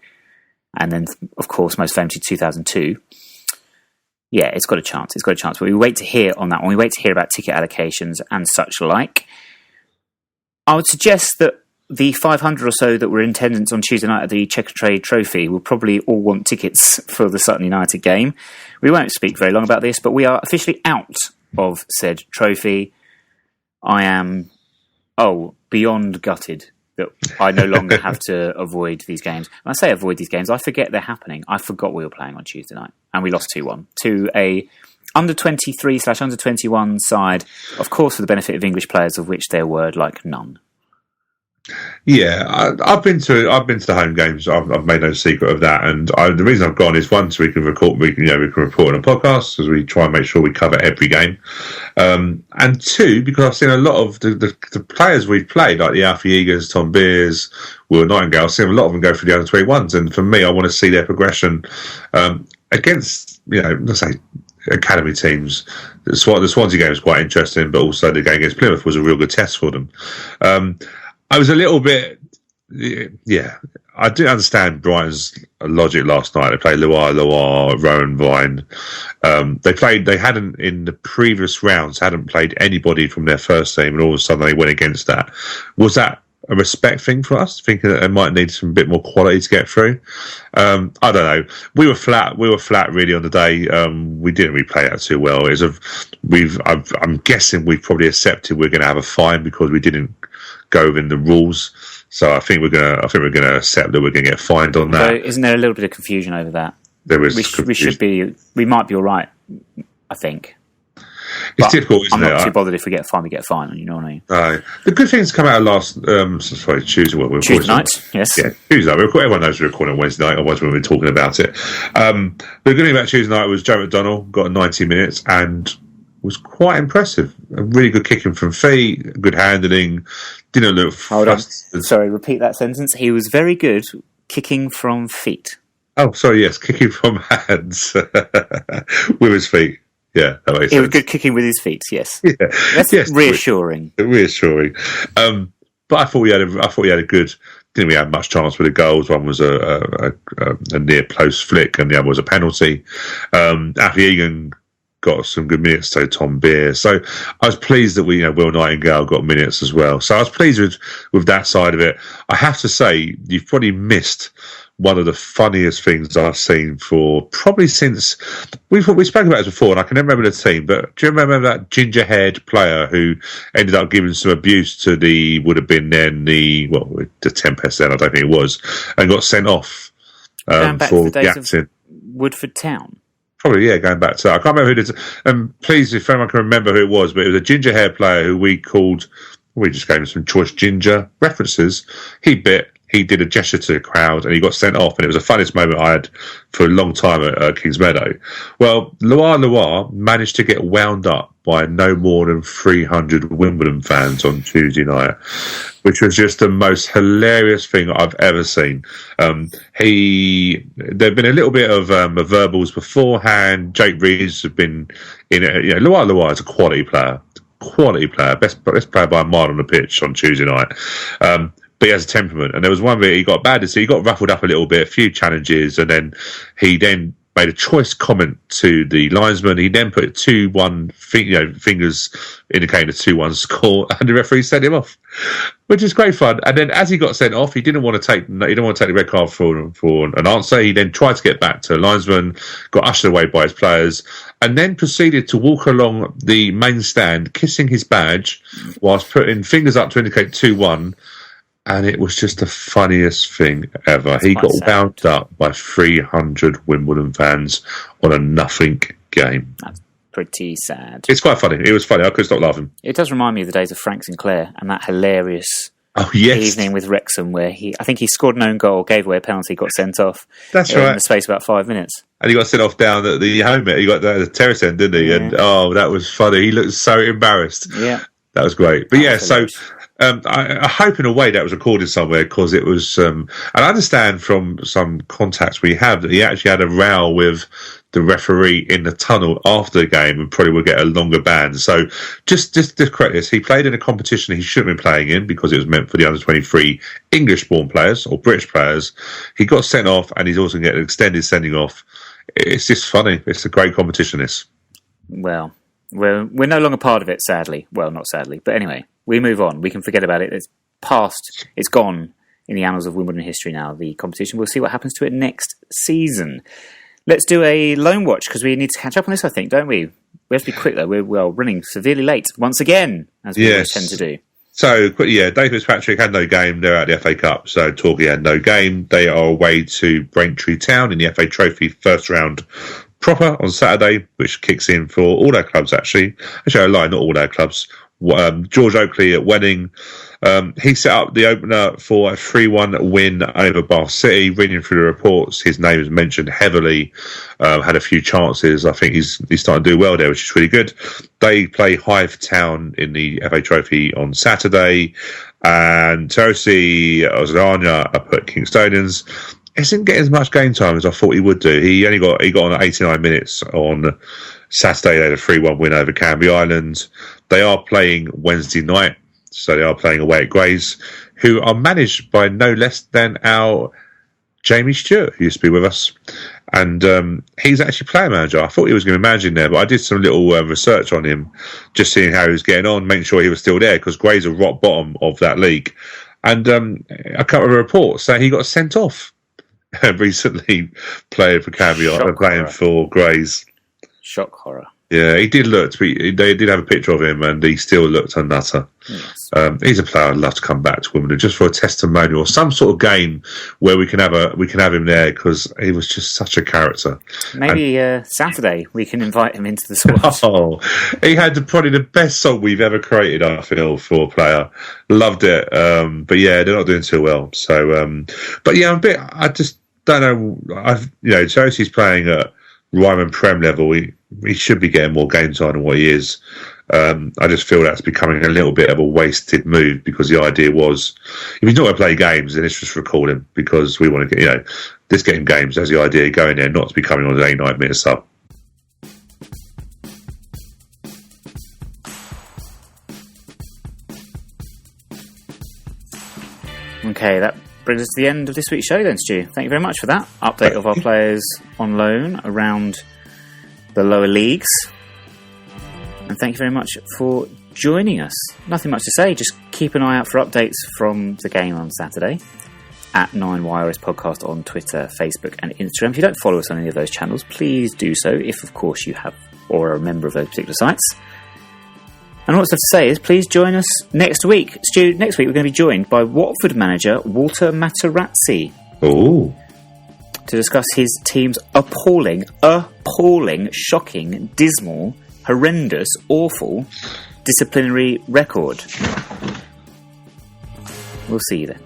B: And then, of course, most famously 2002. Yeah, it's got a chance. It's got a chance. But we wait to hear on that one. We wait to hear about ticket allocations and such like. I would suggest that the 500 or so that were in attendance on Tuesday night at the Checkatrade Trophy will probably all want tickets for the Sutton United game. We won't speak very long about this, but we are officially out of said trophy. I am, beyond gutted that I no longer have to avoid these games. When I say avoid these games, I forget they're happening. I forgot we were playing on Tuesday night, and we lost 2-1 to a under-23/under 21 side, of course for the benefit of English players, of which there were none.
C: Yeah, I've been to the home games. I've made no secret of that, and the reason I've gone is one, so we can report on a podcast as we try and make sure we cover every game, and two, because I've seen a lot of the players we've played, like the Alfie Eagers, Tom Beers, Will Nightingale. I've seen a lot of them go through the under 21s, and for me, I want to see their progression against let's say academy teams. The Swansea game was quite interesting, but also the game against Plymouth was a real good test for them. I was a little bit, I didn't understand Brighton's logic last night. They played Loire, Rowan, Vine. They hadn't, in the previous rounds, hadn't played anybody from their first team, and all of a sudden they went against that. Was that a respect thing for us, thinking that they might need some bit more quality to get through? I don't know. We were flat really on the day. We didn't really play that too well. I'm guessing we've probably accepted we're going to have a fine because we didn't go within the rules. So I think we're gonna accept that we're gonna get fined on that.
B: So isn't there a little bit of confusion over that?
C: There is.
B: We might be all right, I think.
C: It's difficult, isn't it?
B: I'm not too bothered if we get a fine. We get a fine. You know what I mean?
C: The good things come out of last Tuesday.
B: Tuesday night, yes.
C: Yeah, Tuesday night. Everyone knows we're recording on Wednesday night. Otherwise, we would be talking about it. The good thing about Tuesday night was Joe McDonnell got 90 minutes, and was quite impressive. A really good kicking from feet, good handling. Didn't look.
B: Hold on. Sorry, repeat that sentence. He was very good kicking from feet.
C: Oh, sorry. Yes, kicking from hands with his feet. Yeah, that makes sense.
B: He was good kicking with his feet. Yes.
C: Yeah.
B: That's reassuring.
C: Reassuring. But I thought he had a good. Didn't really have much chance with the goals. One was a near post flick, and the other was a penalty. Alfie Egan got some good minutes, so Tom Beer. So I was pleased that Will Nightingale got minutes as well. So I was pleased with that side of it. I have to say, you've probably missed one of the funniest things I've seen for probably since we spoke about this before, and I can never remember the team. But do you remember that ginger-haired player who ended up giving some abuse to the Tempest then, I don't think it was, and got sent off for Jackson.
B: Woodford Town.
C: Probably, yeah, going back to... I can't remember who it is. Please, if anyone can remember who it was, but it was a ginger-haired player who we just gave him some choice ginger references. He did a gesture to the crowd and he got sent off, and it was the funniest moment I had for a long time at Kings Meadow. Well, Loire managed to get wound up by no more than 300 Wimbledon fans on Tuesday night, which was just the most hilarious thing I've ever seen. There'd been a little bit of verbals beforehand. Jake Reeves had been in it. Loire is a quality player, best player by a mile on the pitch on Tuesday night. But he has a temperament, and there was one bit he got bad, so he got ruffled up a little bit, a few challenges, and then he made a choice comment to the linesman. He then put 2-1 fingers indicating a 2-1 score, and the referee sent him off, which is great fun. And then as he got sent off, he didn't want to take the red card for an answer. He then tried to get back to the linesman, got ushered away by his players, and then proceeded to walk along the main stand, kissing his badge whilst putting fingers up to indicate 2-1. And it was just the funniest thing ever. He got wound up by 300 Wimbledon fans on a nothing game.
B: That's pretty sad.
C: It's quite funny. It was funny. I couldn't stop laughing.
B: It does remind me of the days of Frank Sinclair and that hilarious evening with Wrexham where I think he scored an own goal, gave away a penalty, got sent off.
C: That's right.
B: In the space of about 5 minutes.
C: And he got sent off down at the home. He got the terrace end, didn't he? Yeah. And that was funny. He looked so embarrassed.
B: Yeah.
C: That was great. But I hope in a way that was recorded somewhere, because it was, and I understand from some contacts we have that he actually had a row with the referee in the tunnel after the game and probably will get a longer ban. So just to correct this, he played in a competition he shouldn't have been playing in because it was meant for the under-23 English-born players or British players. He got sent off, and he's also getting an extended sending off. It's just funny. It's a great competition, this.
B: Well, we're no longer part of it, sadly. Well, not sadly, but anyway. We move on. We can forget about it. It's past. It's gone in the annals of Wimbledon history now, the competition. We'll see what happens to it next season. Let's do a loan watch, because we need to catch up on this, I think, don't we? We have to be quick, though. We're running severely late once again, as we always tend to do.
C: So, David Fitzpatrick had no game. They're at the FA Cup. So, Torquay had no game. They are away to Braintree Town in the FA Trophy first round proper on Saturday, which kicks in for all their clubs, actually. Actually, I lie, not all their clubs. George Oakley at Wedding. He set up the opener for a 3-1 win over Bath City. Reading through the reports, his name is mentioned heavily. Had a few chances. I think he's starting to do well there, which is really good. They play Hive Town in the FA Trophy on Saturday, and Chelsea Osrania up at Kingstonians. Isn't getting as much game time as I thought he would do. He got on at 89 minutes on Saturday. They had a 3-1 win over Canby Island. They are playing Wednesday night, so they are playing away at Grays, who are managed by no less than our Jamie Stewart, who used to be with us. And he's actually player manager. I thought he was going to be managing there, but I did some little research on him, just seeing how he was getting on, making sure he was still there, because Grays are rock bottom of that league. And a couple of reports saying he got sent off recently, playing for Canby Island, playing for Grays.
B: Shock horror.
C: Yeah, he did look. They did have a picture of him, and he still looked a nutter. Yes. He's a player I'd love to come back to Wimbledon just for a testimonial or some sort of game where we can have him there, because he was just such a character.
B: Maybe Saturday we can invite him into the squad.
C: Oh, he had probably the best song we've ever created, I feel, for a player. Loved it. But yeah, they're not doing too well. So, but yeah, I just don't know. Chelsea's playing at Ryman Prem level, he should be getting more game time than what he is. I just feel that's becoming a little bit of a wasted move, because the idea was, if he's not going to play games, then let's just recall him, because we want to get, this getting games, that's the idea, going there, not to be coming on an 8-9 minute sub.
B: Okay, that brings us to the end of this week's show then, Stu. Thank you very much for that. Update of our players on loan around the lower leagues. And thank you very much for joining us. Nothing much to say, just keep an eye out for updates from the game on Saturday at 9YRS Podcast on Twitter, Facebook and Instagram. If you don't follow us on any of those channels, please do so, if of course you have or are a member of those particular sites. And all that's left to say is please join us next week. Stu, next week we're going to be joined by Watford manager Walter Materazzi.
C: Ooh.
B: To discuss his team's appalling, shocking, dismal, horrendous, awful disciplinary record. We'll see you then.